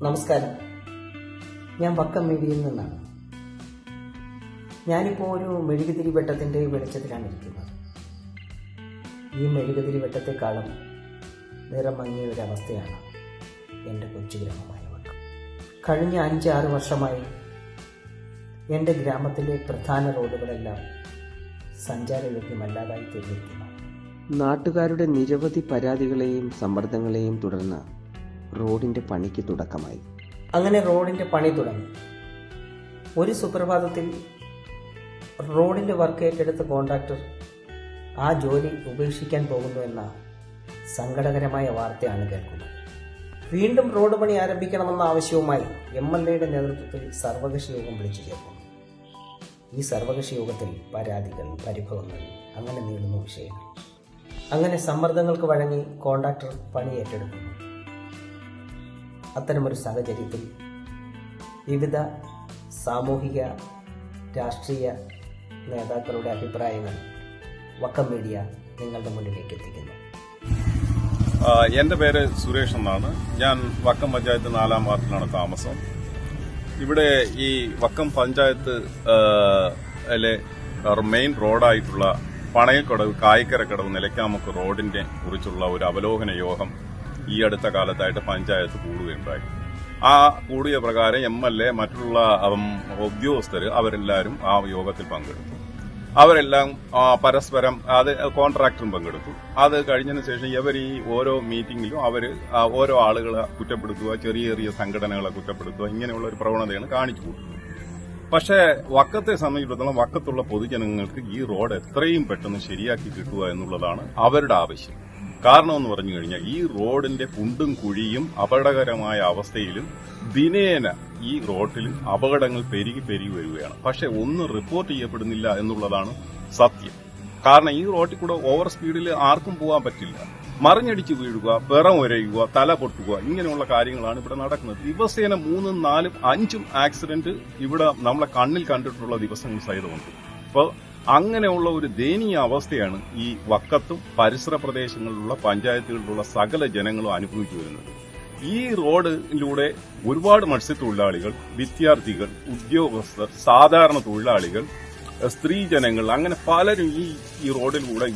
നമസ്കാരം, ഞാൻ വക്കം മീഡിയയിൽ നിന്നാണ്. ഞാനിപ്പോൾ ഒരു മെഴുകുതിരി വെട്ടത്തിൻ്റെ വെളിച്ചത്തിലാണ് ഇരിക്കുന്നത്. ഈ മെഴുകുതിരി വെട്ടത്തെക്കാളും നിറം മങ്ങിയ ഒരവസ്ഥയാണ് എൻ്റെ കൊച്ചു ഗ്രാമമായ വക്കം. കഴിഞ്ഞ 5-6 വർഷമായി എൻ്റെ ഗ്രാമത്തിലെ പ്രധാന റോഡുകളെല്ലാം സഞ്ചാരയോഗ്യമല്ലാതായി തീർന്നിരിക്കുന്നു. നാട്ടുകാരുടെ നിരവധി പരാതികളെയും സമ്മർദ്ദങ്ങളെയും തുടർന്ന് റോഡിന്റെ പണിക്ക് തുടക്കമായി. അങ്ങനെ റോഡിൻ്റെ പണി തുടങ്ങി. ഒരു സുപ്രഭാതത്തിൽ റോഡിൻ്റെ വർക്ക് ഏറ്റെടുത്ത കോൺട്രാക്ടർ ആ ജോലി ഉപേക്ഷിക്കാൻ പോകുന്നു എന്ന സങ്കടകരമായ വാർത്തയാണ് കേൾക്കുന്നത്. വീണ്ടും റോഡ് പണി ആരംഭിക്കണമെന്ന ആവശ്യവുമായി MLAയുടെ നേതൃത്വത്തിൽ സർവകക്ഷി യോഗം വിളിച്ചു ചേർക്കുന്നു. ഈ സർവകക്ഷി യോഗത്തിൽ പരാതികൾ, പരിഭവങ്ങൾ, അങ്ങനെ നീളുന്ന വിഷയങ്ങൾ. അങ്ങനെ സമ്മർദ്ദങ്ങൾക്ക് വഴങ്ങി കോൺട്രാക്ടർ പണി ഏറ്റെടുക്കുന്നു. അത്തരമൊരു സാഹചര്യത്തിൽ വിവിധ സാമൂഹിക രാഷ്ട്രീയ നേതാക്കളുടെ അഭിപ്രായങ്ങൾ വക്കം മീഡിയ നിങ്ങളുടെ മുന്നിലേക്ക് എത്തിക്കുന്നു. എൻ്റെ പേര് സുരേഷ് എന്നാണ്. ഞാൻ വക്കം പഞ്ചായത്ത് 4-ാം വാർഡിലാണ് താമസം. ഇവിടെ ഈ വക്കം പഞ്ചായത്ത് മെയിൻ റോഡായിട്ടുള്ള പണയക്കടവ്, കായിക്കരക്കടവ്, നിലയ്ക്കാമുക്ക് റോഡിനെ കുറിച്ചുള്ള ഒരു അവലോകന യോഗം ഈ അടുത്ത കാലത്തായിട്ട് പഞ്ചായത്ത് കൂടുകയുണ്ടായി. ആ കൂടിയ പ്രകാരം MLA മറ്റുള്ള ഉദ്യോഗസ്ഥർ അവരെല്ലാവരും ആ യോഗത്തിൽ പങ്കെടുത്തു. അവരെല്ലാം പരസ്പരം കോൺട്രാക്ടറും പങ്കെടുത്തു. അത് കഴിഞ്ഞതിന് ശേഷം ഇവർ ഈ ഓരോ മീറ്റിംഗിലും ഓരോ ആളുകളെ കുറ്റപ്പെടുത്തുക, ചെറിയ ചെറിയ സംഘടനകളെ കുറ്റപ്പെടുത്തുക, ഇങ്ങനെയുള്ള ഒരു പ്രവണതയാണ് കാണിച്ചു കൂട്ടുന്നത്. പക്ഷേ വക്കത്തെ സംബന്ധിച്ചിടത്തോളം വക്കത്തുള്ള പൊതുജനങ്ങൾക്ക് ഈ റോഡ് എത്രയും പെട്ടെന്ന് ശരിയാക്കി കിട്ടുക എന്നുള്ളതാണ് അവരുടെ ആവശ്യം. കാരണം എന്ന് പറഞ്ഞു കഴിഞ്ഞാൽ ഈ റോഡിന്റെ കുണ്ടും കുഴിയും അപകടകരമായ അവസ്ഥയിലും ദിനേന ഈ റോഡിൽ അപകടങ്ങൾ പെരുകി വരികയാണ്. പക്ഷെ ഒന്നും റിപ്പോർട്ട് ചെയ്യപ്പെടുന്നില്ല എന്നുള്ളതാണ് സത്യം. കാരണം ഈ റോഡിൽ കൂടെ ഓവർ സ്പീഡിൽ ആർക്കും പോകാൻ പറ്റില്ല. മറിഞ്ഞടിച്ച് വീഴുക, പിറം ഉരയുക, തല പൊട്ടുക, ഇങ്ങനെയുള്ള കാര്യങ്ങളാണ് ഇവിടെ നടക്കുന്നത്. ദിവസേന 3, 4, 5 ആക്സിഡന്റ് ഇവിടെ നമ്മളെ കണ്ണിൽ കണ്ടിട്ടുള്ള ദിവസങ്ങൾ സഹിതമുണ്ട്. അപ്പോൾ അങ്ങനെയുള്ള ഒരു ദയനീയ അവസ്ഥയാണ് ഈ വക്കത്തും പരിസര പ്രദേശങ്ങളിലുള്ള പഞ്ചായത്തുകളിലുള്ള സകല ജനങ്ങളും അനുഭവിച്ചു വരുന്നത്. ഈ റോഡിലൂടെ ഒരുപാട് മത്സ്യത്തൊഴിലാളികൾ, വിദ്യാർത്ഥികൾ, ഉദ്യോഗസ്ഥർ, സാധാരണ തൊഴിലാളികൾ, സ്ത്രീജനങ്ങൾ, അങ്ങനെ പലരും ഈ റോഡിലൂടെ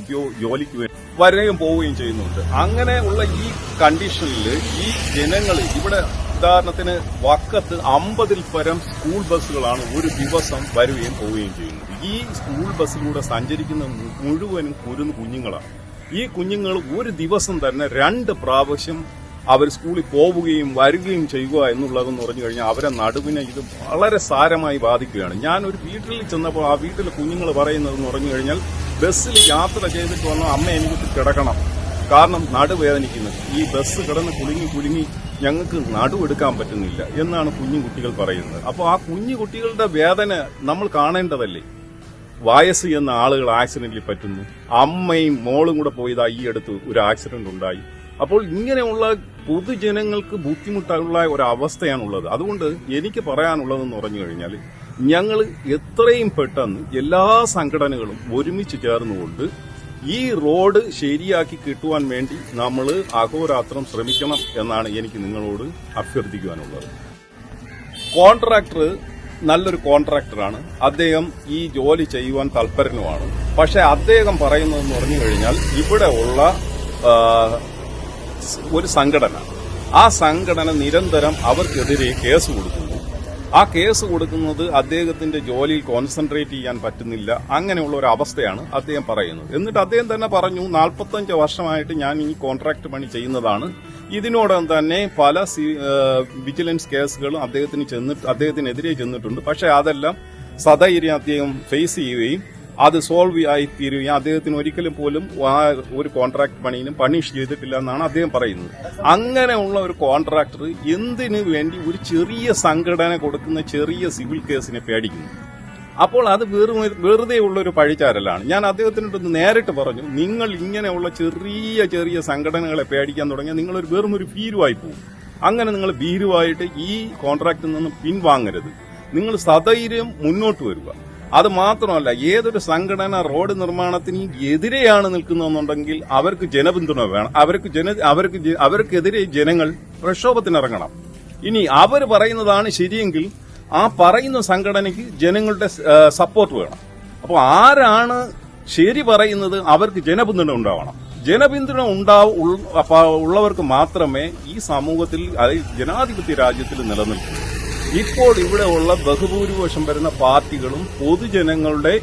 ജോലിക്ക് വരികയും പോവുകയും ചെയ്യുന്നുണ്ട്. അങ്ങനെയുള്ള ഈ കണ്ടീഷനിൽ ഈ ജനങ്ങൾ ഇവിടെ ഉദാഹരണത്തിന് വക്കത്ത് 50-ൽ പരം സ്കൂൾ ബസ്സുകളാണ് ഒരു ദിവസം വരികയും പോവുകയും ചെയ്യുന്നത്. ഈ സ്കൂൾ ബസ്സിലൂടെ സഞ്ചരിക്കുന്ന മുഴുവനും കുഞ്ഞുങ്ങളാണ്. ഈ കുഞ്ഞുങ്ങൾ ഒരു ദിവസം തന്നെ 2 പ്രാവശ്യം അവർ സ്കൂളിൽ പോവുകയും വരികയും ചെയ്യുക എന്നുള്ളതെന്ന് പറഞ്ഞു കഴിഞ്ഞാൽ അവരെ നടുവിനെ ഇത് വളരെ സാരമായി ബാധിക്കുകയാണ്. ഞാൻ ഒരു വീട്ടിൽ ചെന്നപ്പോൾ ആ വീട്ടിലെ കുഞ്ഞുങ്ങൾ പറയുന്നതെന്ന് പറഞ്ഞു കഴിഞ്ഞാൽ ബസ്സിൽ യാത്ര ചെയ്തിട്ട് വന്ന അമ്മ എനിക്ക് കിടക്കണം, കാരണം നടുവേദനിക്കുന്നു. ഈ ബസ് കിടന്ന് കുലുങ്ങി ഞങ്ങൾക്ക് നടുവെടുക്കാൻ പറ്റുന്നില്ല എന്നാണ് കുഞ്ഞുകുട്ടികൾ പറയുന്നത്. അപ്പോൾ ആ കുഞ്ഞുകുട്ടികളുടെ വേദന നമ്മൾ കാണേണ്ടതല്ലേ? വയസ്സ് എന്ന ആളുകൾ ആക്സിഡന്റിൽ പറ്റുന്നു. അമ്മയും മോളും കൂടെ പോയതാ ഈ അടുത്ത് ഒരു ആക്സിഡന്റ് ഉണ്ടായി. അപ്പോൾ ഇങ്ങനെയുള്ള പൊതുജനങ്ങൾക്ക് ബുദ്ധിമുട്ടുള്ള ഒരവസ്ഥയാണുള്ളത്. അതുകൊണ്ട് എനിക്ക് പറയാനുള്ളതെന്ന് പറഞ്ഞു കഴിഞ്ഞാൽ ഞങ്ങൾ എത്രയും പെട്ടെന്ന് എല്ലാ സംഘടനകളും ഒരുമിച്ച് ചേർന്നുകൊണ്ട് ഈ റോഡ് ശരിയാക്കി കിട്ടുവാൻ വേണ്ടി നമ്മൾ അഹോരാത്രം ശ്രമിക്കണം എന്നാണ് എനിക്ക് നിങ്ങളോട് അഭ്യർത്ഥിക്കുവാനുള്ളത്. കോൺട്രാക്ടർ നല്ലൊരു കോൺട്രാക്ടറാണ്. അദ്ദേഹം ഈ ജോലി ചെയ്യുവാൻ തൽപരനുമാണ്. പക്ഷെ അദ്ദേഹം പറയുന്നതെന്ന് പറഞ്ഞു കഴിഞ്ഞാൽ ഇവിടെ ഉള്ള ഒരു സംഘടന, ആ സംഘടന നിരന്തരം അവർക്കെതിരെ കേസ് കൊടുക്കുന്നു. ആ കേസ് കൊടുക്കുന്നത് അദ്ദേഹത്തിന്റെ ജോലിയിൽ കോൺസെൻട്രേറ്റ് ചെയ്യാൻ പറ്റുന്നില്ല, അങ്ങനെയുള്ള ഒരു അവസ്ഥയാണ് അദ്ദേഹം പറയുന്നത്. എന്നിട്ട് അദ്ദേഹം തന്നെ പറഞ്ഞു, 45 വർഷമായിട്ട് ഞാൻ ഈ കോൺട്രാക്ട് പണി ചെയ്യുന്നതാണ്. ഇതിനോടൊപ്പം തന്നെ പല വിജിലൻസ് കേസുകളും അദ്ദേഹത്തിനെതിരെ ചെന്നിട്ടുണ്ട്. പക്ഷെ അതെല്ലാം സധൈര്യം അദ്ദേഹം ഫേസ് ചെയ്യുകയും അത് സോൾവ് ആയി തീരുകയും അദ്ദേഹത്തിന് ഒരിക്കലും പോലും ഒരു കോൺട്രാക്ട് പണിയിലും പണിഷ് ചെയ്തിട്ടില്ല എന്നാണ് അദ്ദേഹം പറയുന്നത്. അങ്ങനെയുള്ള ഒരു കോൺട്രാക്ടർ എന്തിനു വേണ്ടി ഒരു ചെറിയ സംഘടന കൊടുക്കുന്ന ചെറിയ സിവിൽ കേസിനെ പേടിക്കുന്നു? അപ്പോൾ അത് വെറുതെ ഉള്ളൊരു പഴിച്ചാരലാണ്. ഞാൻ അദ്ദേഹത്തിനോട് നേരിട്ട് പറഞ്ഞു, നിങ്ങൾ ഇങ്ങനെയുള്ള ചെറിയ സംഘടനകളെ പേടിക്കാൻ തുടങ്ങിയാൽ നിങ്ങളൊരു വെറുമൊരു ഭീരുവായി പോകും. അങ്ങനെ നിങ്ങൾ ഭീരുവായിട്ട് ഈ കോൺട്രാക്റ്റിൽ നിന്ന് പിൻവാങ്ങരുത്. നിങ്ങൾ സധൈര്യം മുന്നോട്ട് വരിക. അത് മാത്രമല്ല, ഏതൊരു സംഘടന റോഡ് നിർമ്മാണത്തിന് എതിരെയാണ് നിൽക്കുന്നതെന്നുണ്ടെങ്കിൽ അവർക്ക് ജനപിന്തുണ വേണം. അവർക്കെതിരെ ജനങ്ങൾ പ്രക്ഷോഭത്തിനിറങ്ങണം. ഇനി അവർ പറയുന്നതാണ് ശരിയെങ്കിൽ ആ പറയുന്ന സംഘടനയ്ക്ക് ജനങ്ങളുടെ സപ്പോർട്ട് വേണം. അപ്പോൾ ആരാണ് ശരി പറയുന്നത് അവർക്ക് ജനപിന്തുണ ഉണ്ടാവണം. ജനപിന്തുണ ഉള്ളവർക്ക് മാത്രമേ ഈ സമൂഹത്തിൽ, അതായത് ജനാധിപത്യ രാജ്യത്തിൽ നിലനിൽക്കൂ. ഇപ്പോൾ ഇവിടെ ഉള്ള ബഹുഭൂരിപക്ഷം വരുന്ന പാർട്ടികളും പൊതുജനങ്ങളുടെ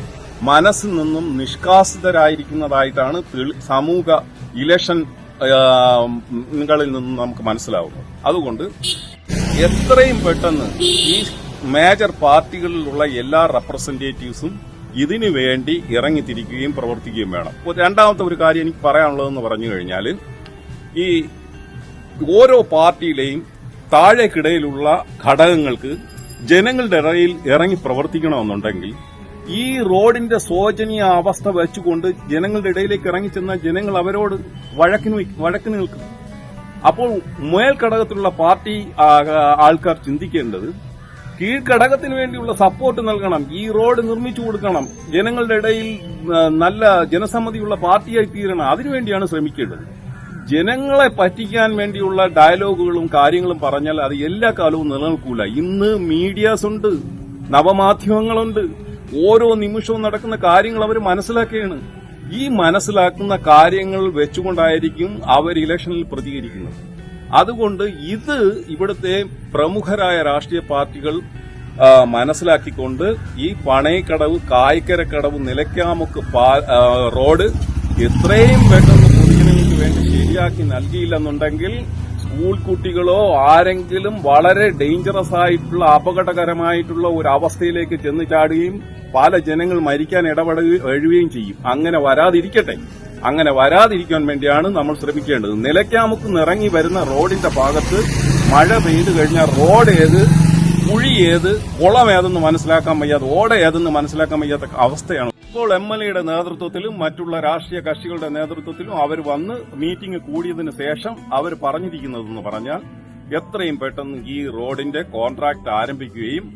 മനസ്സിൽ നിന്നും നിഷ്കാസിതരായിരിക്കുന്നതായിട്ടാണ് സമൂഹ ഇലക്ഷനുകളിൽ നിന്നും നമുക്ക് മനസ്സിലാവുന്നത്. അതുകൊണ്ട് എത്രയും പെട്ടെന്ന് ഈ മേജർ പാർട്ടികളിലുള്ള എല്ലാ റെപ്രസെന്റേറ്റീവ്സും ഇതിനു വേണ്ടി ഇറങ്ങിത്തിരിക്കുകയും പ്രവർത്തിക്കുകയും വേണം. രണ്ടാമത്തെ ഒരു കാര്യം എനിക്ക് പറയാനുള്ളതെന്ന് പറഞ്ഞു കഴിഞ്ഞാൽ, ഈ ഓരോ പാർട്ടിയിലെയും താഴേക്കിടയിലുള്ള ഘടകങ്ങൾക്ക് ജനങ്ങളുടെ ഇടയിൽ ഇറങ്ങി പ്രവർത്തിക്കണമെന്നുണ്ടെങ്കിൽ ഈ റോഡിന്റെ ശോചനീയ അവസ്ഥ വെച്ചുകൊണ്ട് ജനങ്ങളുടെ ഇടയിലേക്ക് ഇറങ്ങിച്ചെന്നാൽ ജനങ്ങൾ അവരോട് വഴക്കിന് നിൽക്കും. അപ്പോൾ മേൽഘടകത്തിലുള്ള പാർട്ടി ആൾക്കാർ ചിന്തിക്കേണ്ടത് കീഴ്ഘടകത്തിന് വേണ്ടിയുള്ള സപ്പോർട്ട് നൽകണം, ഈ റോഡ് നിർമ്മിച്ചു കൊടുക്കണം, ജനങ്ങളുടെ ഇടയിൽ നല്ല ജനസമ്മതിയുള്ള പാർട്ടിയായി തീരണം. അതിനുവേണ്ടിയാണ് ശ്രമിക്കേണ്ടത്. ജനങ്ങളെ പറ്റിക്കാൻ വേണ്ടിയുള്ള ഡയലോഗുകളും കാര്യങ്ങളും പറഞ്ഞാൽ അത് എല്ലാ കാലവും നിലനിൽക്കൂല. ഇന്ന് മീഡിയാസ് ഉണ്ട്, നവമാധ്യമങ്ങളുണ്ട്. ഓരോ നിമിഷവും നടക്കുന്ന കാര്യങ്ങൾ അവർ മനസ്സിലാക്കുകയാണ്. ഈ മനസ്സിലാക്കുന്ന കാര്യങ്ങൾ വെച്ചുകൊണ്ടായിരിക്കും അവർ ഇലക്ഷനിൽ പ്രതികരിക്കുന്നത്. അതുകൊണ്ട് ഇത് ഇവിടുത്തെ പ്രമുഖരായ രാഷ്ട്രീയ പാർട്ടികൾ മനസ്സിലാക്കിക്കൊണ്ട് ഈ പണയക്കടവ്, കായ്ക്കരക്കടവ്, നിലയ്ക്കാമുക്ക് റോഡ് എത്രയും പെട്ടെന്ന് പൊതുജനങ്ങൾക്ക് വേണ്ടി ശരിയാക്കി നൽകിയില്ലെന്നുണ്ടെങ്കിൽ സ്കൂൾ കുട്ടികളോ ആരെങ്കിലും വളരെ ഡേഞ്ചറസ് ആയിട്ടുള്ള അപകടകരമായിട്ടുള്ള ഒരു അവസ്ഥയിലേക്ക് ചെന്ന് ചാടുകയും പല ജനങ്ങൾ മരിക്കാൻ ഇടപെടുകയും ചെയ്യും. അങ്ങനെ വരാതിരിക്കട്ടെ. അങ്ങനെ വരാതിരിക്കാൻ വേണ്ടിയാണ് നമ്മൾ ശ്രമിക്കേണ്ടത്. നിലയ്ക്കാമുക്ക് ഇറങ്ങി വരുന്ന റോഡിന്റെ ഭാഗത്ത് മഴ പെയ്തു കഴിഞ്ഞാൽ റോഡ് ഏത്, കുഴി ഏത്, കുളം ഏതെന്ന് മനസ്സിലാക്കാൻ വയ്യാതെ, ഓട ഏതെന്ന് മനസ്സിലാക്കാൻ വയ്യാത്ത അവസ്ഥയാണ്. ഇപ്പോൾ MLAയുടെ നേതൃത്വത്തിലും മറ്റുള്ള രാഷ്ട്രീയ കക്ഷികളുടെ നേതൃത്വത്തിലും അവർ വന്ന് മീറ്റിംഗ് കൂടിയതിന് ശേഷം അവർ പറഞ്ഞിരിക്കുന്നതെന്ന് പറഞ്ഞാൽ എത്രയും പെട്ടെന്ന് ഈ റോഡിന്റെ കോൺട്രാക്ട് ആരംഭിക്കുകയും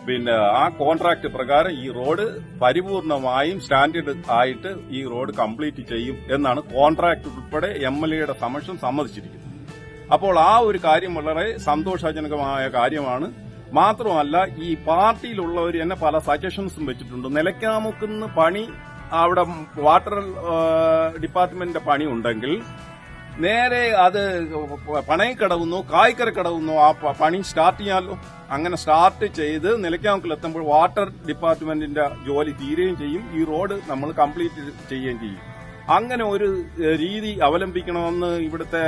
പിന്നെ ആ കോൺട്രാക്ട് പ്രകാരം ഈ റോഡ് പരിപൂർണമായും സ്റ്റാൻഡേർഡ് ആയിട്ട് ഈ റോഡ് കംപ്ലീറ്റ് ചെയ്യും എന്നാണ് കോൺട്രാക്ട് ഉൾപ്പെടെ MLAയുടെ സമക്ഷം സമ്മതിച്ചിരിക്കുന്നത്. അപ്പോൾ ആ ഒരു കാര്യം വളരെ സന്തോഷജനകമായ കാര്യമാണ്. മാത്രമല്ല, ഈ പാർട്ടിയിലുള്ളവർ എന്നെ പല സജഷൻസും വെച്ചിട്ടുണ്ട്. നിലയ്ക്കാമുക്കുന്ന പണി, അവിടെ വാട്ടർ ഡിപ്പാർട്ട്മെന്റിന്റെ പണി ഉണ്ടെങ്കിൽ നേരെ അത് പണയക്കടവുന്നോ കായ്ക്കരക്കടവുന്നോ ആ പണി സ്റ്റാർട്ട് ചെയ്യാമല്ലോ. അങ്ങനെ സ്റ്റാർട്ട് ചെയ്ത് നിലയ്ക്കാമുക്കിലെത്തുമ്പോൾ വാട്ടർ ഡിപ്പാർട്ട്മെന്റിന്റെ ജോലി തീരുകയും ചെയ്യും, ഈ റോഡ് നമ്മൾ കംപ്ലീറ്റ് ചെയ്യുകയും ചെയ്യും. അങ്ങനെ ഒരു രീതി അവലംബിക്കണമെന്ന് ഇവിടുത്തെ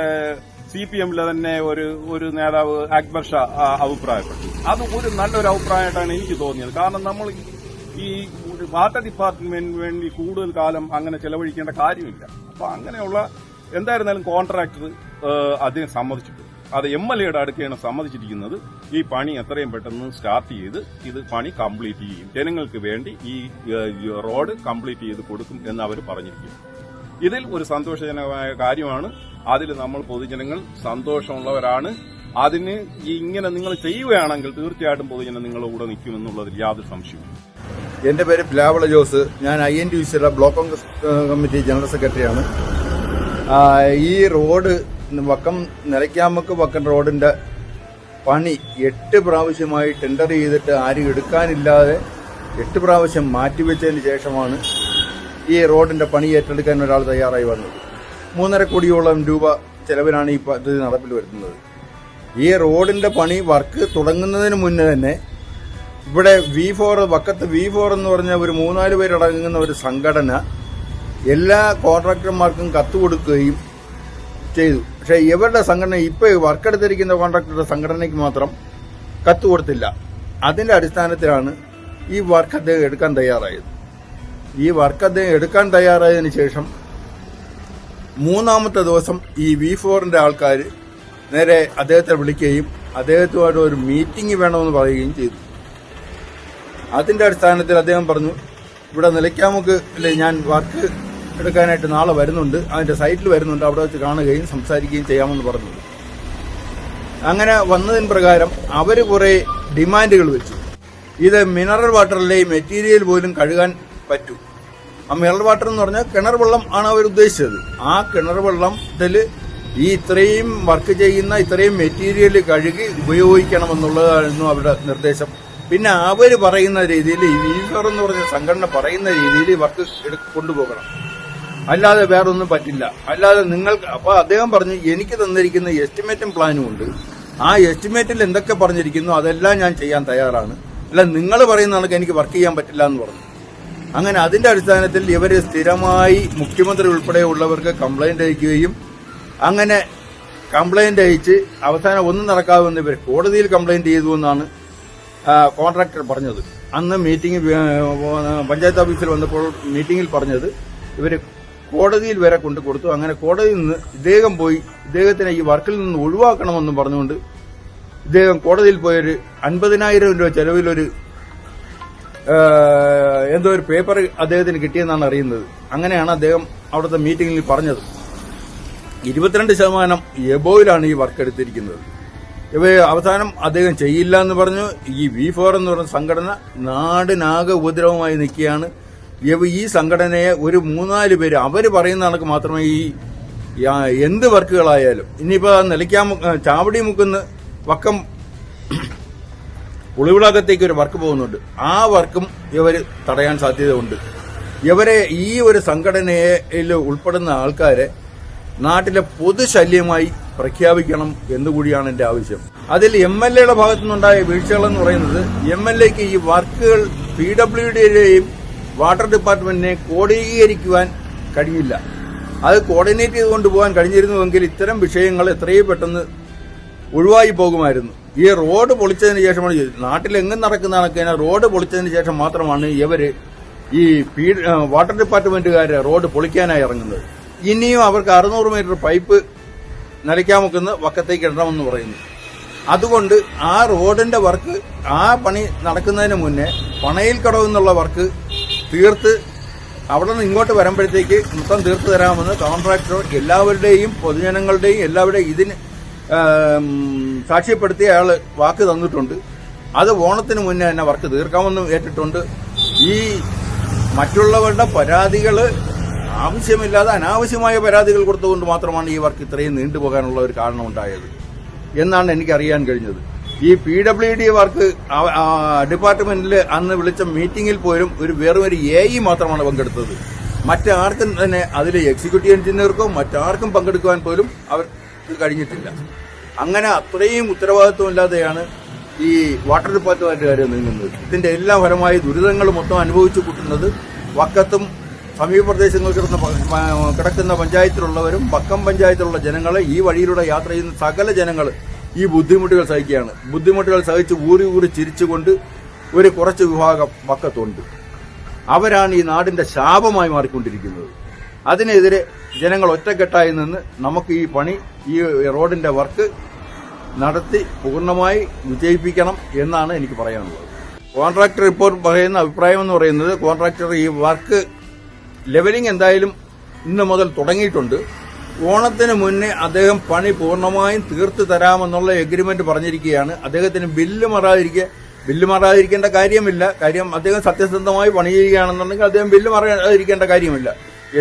CPMലെ തന്നെ ഒരു നേതാവ് അക്ബർ ഷാ അഭിപ്രായപ്പെട്ടു. അത് ഒരു നല്ലൊരു അഭിപ്രായമായിട്ടാണ് എനിക്ക് തോന്നിയത്. കാരണം നമ്മൾ ഈ വാട്ടർ ഡിപ്പാർട്ട്മെന്റിന് വേണ്ടി കൂടുതൽ കാലം അങ്ങനെ ചെലവഴിക്കേണ്ട കാര്യമില്ല. അപ്പൊ അങ്ങനെയുള്ള എന്തായിരുന്നാലും കോൺട്രാക്ടർ അദ്ദേഹം സമ്മതിച്ചിട്ടുണ്ട്. അത് MLAയുടെ അടുക്കെയാണ് സമ്മതിച്ചിരിക്കുന്നത്. ഈ പണി എത്രയും പെട്ടെന്ന് സ്റ്റാർട്ട് ചെയ്ത് ഇത് പണി കംപ്ലീറ്റ് ചെയ്യും, ജനങ്ങൾക്ക് വേണ്ടി ഈ റോഡ് കംപ്ലീറ്റ് ചെയ്ത് കൊടുക്കും എന്ന് അവർ പറഞ്ഞിരിക്കുന്നു. ഇതിൽ ഒരു സന്തോഷജനകമായ കാര്യമാണ്. അതിൽ നമ്മൾ പൊതുജനങ്ങൾ സന്തോഷമുള്ളവരാണ്. അതിന് ഇങ്ങനെ നിങ്ങൾ ചെയ്യുകയാണെങ്കിൽ തീർച്ചയായിട്ടും പൊതുജനം നിങ്ങളുടെ കൂടെ നിൽക്കുമെന്നുള്ളതിൽ യാതൊരു സംശയവും. എന്റെ പേര് പ്ലാവള ജോസ്. ഞാൻ INTUCയുടെ ബ്ലോക്ക് കോൺഗ്രസ് കമ്മിറ്റി ജനറൽ സെക്രട്ടറിയാണ്. ഈ റോഡ് നിലയ്ക്കാമുക്ക് വക്കം റോഡിന്റെ പണി 8 പ്രാവശ്യമായി ടെൻഡർ ചെയ്തിട്ട് ആരും എടുക്കാനില്ലാതെ 8 പ്രാവശ്യം മാറ്റിവെച്ചതിന് ശേഷമാണ് ഈ റോഡിന്റെ പണി ഏറ്റെടുക്കാൻ ഒരാൾ തയ്യാറായി വന്നത്. 3.5 കോടിയോളം രൂപ ചെലവിലാണ് ഈ പദ്ധതി നടപ്പിൽ വരുത്തുന്നത്. ഈ റോഡിന്റെ പണി വർക്ക് തുടങ്ങുന്നതിന് മുന്നേ തന്നെ ഇവിടെ വക്കത്ത് V4 എന്ന് പറഞ്ഞ ഒരു 3-4 പേരടങ്ങുന്ന ഒരു സംഘടന എല്ലാ കോൺട്രാക്ടർമാർക്കും കത്ത് കൊടുക്കുകയും ചെയ്തു. പക്ഷെ ഇവരുടെ സംഘടന ഇപ്പൊ വർക്കെടുത്തിരിക്കുന്ന കോൺട്രാക്ടറുടെ സംഘടനയ്ക്ക് മാത്രം കത്ത് കൊടുത്തില്ല. അതിന്റെ അടിസ്ഥാനത്തിലാണ് ഈ വർക്ക് അദ്ദേഹം എടുക്കാൻ തയ്യാറായത്. ഈ വർക്ക് അദ്ദേഹം എടുക്കാൻ തയ്യാറായതിനു ശേഷം 3-ാമത്തെ ദിവസം ഈ V4ന്റെ ആൾക്കാർ നേരെ അദ്ദേഹത്തെ വിളിക്കുകയും അദ്ദേഹത്തുമായിട്ട് ഒരു മീറ്റിംഗ് വേണമെന്ന് പറയുകയും ചെയ്തു. അതിന്റെ അടിസ്ഥാനത്തിൽ അദ്ദേഹം പറഞ്ഞു, ഇവിടെ നിലയ്ക്കാമുക്ക് ഞാൻ വർക്ക് എടുക്കാനായിട്ട് നാളെ വരുന്നുണ്ട്, അതിന്റെ സൈറ്റിൽ വരുന്നുണ്ട്, അവിടെ വെച്ച് കാണുകയും സംസാരിക്കുകയും ചെയ്യാമെന്ന് പറഞ്ഞു. അങ്ങനെ വന്നതിന് പ്രകാരം അവർ കുറെ ഡിമാൻഡുകൾ വെച്ചു. ഇത് മിനറൽ വാട്ടറിലെയും മെറ്റീരിയൽ പോലും കഴുകാൻ പറ്റൂ. ആ മിനറൽ വാട്ടർ എന്ന് പറഞ്ഞാൽ കിണർ വെള്ളം ആണ് അവർ ഉദ്ദേശിച്ചത്. ആ കിണർ വെള്ളത്തിൽ ഈ ഇത്രയും വർക്ക് ചെയ്യുന്ന ഇത്രയും മെറ്റീരിയൽ കഴുകി ഉപയോഗിക്കണമെന്നുള്ളതായിരുന്നു അവരുടെ നിർദ്ദേശം. പിന്നെ അവർ പറയുന്ന രീതിയിൽ ഈ വീഫർ എന്ന് പറഞ്ഞ സംഘടന പറയുന്ന രീതിയിൽ വർക്ക് കൊണ്ടുപോകണം, അല്ലാതെ വേറൊന്നും പറ്റില്ല. അല്ലാതെ അപ്പൊ അദ്ദേഹം പറഞ്ഞു, എനിക്ക് തന്നിരിക്കുന്ന എസ്റ്റിമേറ്റും പ്ലാനും ഉണ്ട്, ആ എസ്റ്റിമേറ്റിൽ എന്തൊക്കെ പറഞ്ഞിരിക്കുന്നു അതെല്ലാം ഞാൻ ചെയ്യാൻ തയ്യാറാണ്, അല്ല നിങ്ങൾ പറയുന്ന കണക്ക് എനിക്ക് വർക്ക് ചെയ്യാൻ പറ്റില്ല എന്ന് പറഞ്ഞു. അങ്ങനെ അതിന്റെ അടിസ്ഥാനത്തിൽ ഇവര് സ്ഥിരമായി മുഖ്യമന്ത്രി ഉൾപ്പെടെയുള്ളവർക്ക് കംപ്ലൈന്റ് അയക്കുകയും അങ്ങനെ കംപ്ലൈന്റ് അയച്ച് അവസാനം ഒന്നും നടക്കാതെന്ന് ഇവർ കോടതിയിൽ കംപ്ലൈന്റ് ചെയ്തു എന്നാണ് കോൺട്രാക്ടർ പറഞ്ഞത്. അന്ന് മീറ്റിംഗ് പഞ്ചായത്ത് ഓഫീസിൽ വന്നപ്പോൾ മീറ്റിംഗിൽ പറഞ്ഞത് ഇവര് കോടതിയിൽ വരെ കൊണ്ടു കൊടുത്തു. അങ്ങനെ കോടതിയിൽ നിന്ന് ഇദ്ദേഹം പോയി ഇദ്ദേഹത്തിനെ ഈ വർക്കിൽ നിന്ന് ഒഴിവാക്കണമെന്ന് പറഞ്ഞുകൊണ്ട് ഇദ്ദേഹം കോടതിയിൽ പോയൊരു 50,000 രൂപ ചെലവിലൊരു എന്തോ ഒരു പേപ്പർ അദ്ദേഹത്തിന് കിട്ടിയെന്നാണ് അറിയുന്നത്. അങ്ങനെയാണ് അദ്ദേഹം അവിടുത്തെ മീറ്റിംഗിൽ പറഞ്ഞത്. 22% എബോയിലാണ് ഈ വർക്ക് എടുത്തിരിക്കുന്നത്. അവസാനം അദ്ദേഹം ചെയ്യില്ല എന്ന് പറഞ്ഞു. ഈ V4 എന്ന് പറയുന്ന സംഘടന നാടിനാകെ ഉപദ്രവമായി നിൽക്കുകയാണ്. ഈ സംഘടനയെ ഒരു 3-4 പേര് അവർ പറയുന്ന കണക്ക് മാത്രമേ ഈ എന്ത് വർക്കുകളായാലും, ഇനിയിപ്പോ ചാവടി മുക്കുന്ന് വക്കം പുളിവിളകത്തേക്ക് ഒരു വർക്ക് പോകുന്നുണ്ട്, ആ വർക്കും ഇവർ തടയാൻ സാധ്യതയുണ്ട്. ഇവരെ ഈ ഒരു സംഘടനയിൽ ഉൾപ്പെടുന്ന ആൾക്കാരെ നാട്ടിലെ പൊതുശല്യമായി പ്രഖ്യാപിക്കണം എന്നുകൂടിയാണ് എന്റെ ആവശ്യം. അതിൽ MLAയുടെ ഭാഗത്തു നിന്നുണ്ടായ വീഴ്ചകളെന്ന് പറയുന്നത്, MLAക്ക് ഈ വർക്കുകൾ PWDയുടെയും വാട്ടർ ഡിപ്പാർട്ട്മെന്റിനെ കോർഡിനീകരിക്കുവാൻ കഴിയില്ല. അത് കോർഡിനേറ്റ് ചെയ്ത് കൊണ്ടുപോകാൻ കഴിഞ്ഞിരുന്നുവെങ്കിൽ ഇത്തരം വിഷയങ്ങൾ എത്രയും പെട്ടെന്ന് ഒഴിവായി പോകുമായിരുന്നു. ഈ റോഡ് പൊളിച്ചതിന് ശേഷമാണ്, നാട്ടിലെങ്ങും നടക്കുന്ന കണക്കിന് റോഡ് പൊളിച്ചതിന് ശേഷം മാത്രമാണ് ഇവര് ഈ വാട്ടർ ഡിപ്പാർട്ട്മെന്റുകാര് റോഡ് പൊളിക്കാനായി ഇറങ്ങുന്നത്. ഇനിയും അവർക്ക് 600 മീറ്റർ പൈപ്പ് നിലയ്ക്കാമുക്കുന്ന വക്കത്തേക്ക് ഇടണമെന്ന് പറയുന്നു. അതുകൊണ്ട് ആ റോഡിന്റെ വർക്ക്, ആ പണി നടക്കുന്നതിന് മുന്നേ പണയിൽ കടവ് എന്നുള്ള വർക്ക് തീർത്ത് അവിടെ നിന്ന് ഇങ്ങോട്ട് വരുമ്പോഴത്തേക്ക് മൊത്തം തീർത്തു തരാമെന്ന് കോൺട്രാക്ടർ എല്ലാവരുടെയും പൊതുജനങ്ങളുടെയും എല്ലാവരുടെയും ഇതിന് സാക്ഷ്യപ്പെടുത്തിയ അയാൾ വാക്ക് തന്നിട്ടുണ്ട്. അത് ഓണത്തിന് മുന്നേ തന്നെ വർക്ക് തീർക്കാമെന്നും ഏറ്റിട്ടുണ്ട്. ഈ മറ്റുള്ളവരുടെ പരാതികൾ ആവശ്യമില്ലാതെ അനാവശ്യമായ പരാതികൾ കൊടുത്തുകൊണ്ട് മാത്രമാണ് ഈ വർക്ക് ഇത്രയും നീണ്ടുപോകാനുള്ള ഒരു കാരണമുണ്ടായത് എന്നാണ് എനിക്കറിയാൻ കഴിഞ്ഞത്. ഈ PWD വർക്ക് ഡിപ്പാർട്ട്മെന്റിൽ അന്ന് വിളിച്ച മീറ്റിംഗിൽ പോലും വെറും ഒരു AE മാത്രമാണ് പങ്കെടുത്തത്. മറ്റാർക്കും തന്നെ അതിലെ എക്സിക്യൂട്ടീവ് എഞ്ചിനീയർക്കോ മറ്റാർക്കും പങ്കെടുക്കുവാൻ പോലും അവർക്ക് കഴിഞ്ഞിട്ടില്ല. അങ്ങനെ അത്രയും ഉത്തരവാദിത്വമില്ലാതെയാണ് ഈ വാട്ടർ ഡിപ്പാർട്ട്മെന്റുകാർ നീങ്ങുന്നത്. ഇതിന്റെ എല്ലാ ഫലമായി ദുരിതങ്ങൾ മൊത്തം അനുഭവിച്ചു കൂട്ടുന്നത് വക്കത്തും സമീപ പ്രദേശങ്ങളിൽ കിടക്കുന്ന പഞ്ചായത്തിലുള്ളവരും വക്കം പഞ്ചായത്തിലുള്ള ജനങ്ങളെ, ഈ വഴിയിലൂടെ യാത്ര ചെയ്യുന്ന സകല ജനങ്ങൾ ഈ ബുദ്ധിമുട്ടുകൾ സഹിക്കുകയാണ്. ബുദ്ധിമുട്ടുകൾ സഹിച്ച് ഊറി ഊറി ചിരിച്ചുകൊണ്ട് ഒരു കുറച്ച് വിഭാഗം വക്കത്തുണ്ട്. അവരാണ് ഈ നാടിന്റെ ശാപമായി മാറിക്കൊണ്ടിരിക്കുന്നത്. അതിനെതിരെ ജനങ്ങൾ ഒറ്റക്കെട്ടായി നിന്ന് നമുക്ക് ഈ പണി, ഈ റോഡിന്റെ വർക്ക് നടത്തി പൂർണ്ണമായി വിജയിപ്പിക്കണം എന്നാണ് എനിക്ക് പറയാനുള്ളത്. കോൺട്രാക്ടർ ഇപ്പോൾ പറയുന്ന അഭിപ്രായം എന്ന് പറയുന്നത്, കോൺട്രാക്ടർ ഈ വർക്ക് ലെവലിംഗ് എന്തായാലും ഇന്ന് മുതൽ തുടങ്ങിയിട്ടുണ്ട്. ഓണത്തിന് മുന്നേ അദ്ദേഹം പണി പൂർണ്ണമായും തീർത്തു തരാമെന്നുള്ള എഗ്രിമെന്റ് പറഞ്ഞിരിക്കുകയാണ്. അദ്ദേഹത്തിന് ബില്ല് മാറാതിരിക്കേണ്ട കാര്യമില്ല. കാര്യം അദ്ദേഹം സത്യസന്ധമായി പണി ചെയ്യുകയാണെന്നുണ്ടെങ്കിൽ അദ്ദേഹം ബില്ല് മാറാതിരിക്കേണ്ട കാര്യമില്ല.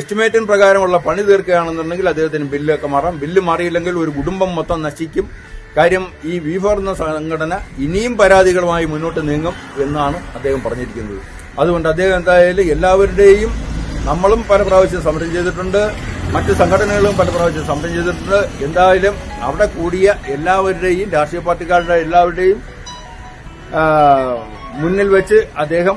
എസ്റ്റിമേറ്റിൻ പ്രകാരമുള്ള പണി തീർക്കുകയാണെന്നുണ്ടെങ്കിൽ അദ്ദേഹത്തിന് ബില്ലൊക്കെ മാറാം. ബില്ല് മാറിയില്ലെങ്കിൽ ഒരു കുടുംബം മൊത്തം നശിക്കും. കാര്യം ഈ V4 എന്ന സംഘടന ഇനിയും പരാതികളുമായി മുന്നോട്ട് നീങ്ങും എന്നാണ് അദ്ദേഹം പറഞ്ഞിരിക്കുന്നത്. അതുകൊണ്ട് അദ്ദേഹം എന്തായാലും എല്ലാവരുടെയും, നമ്മളും പല പ്രാവശ്യം സമരം ചെയ്തിട്ടുണ്ട്, മറ്റ് സംഘടനകളും പല പ്രാവശ്യം സമരം ചെയ്തിട്ടുണ്ട്. എന്തായാലും അവിടെ കൂടിയ എല്ലാവരുടെയും, രാഷ്ട്രീയ പാർട്ടിക്കാരുടെ എല്ലാവരുടെയും മുന്നിൽ വെച്ച് അദ്ദേഹം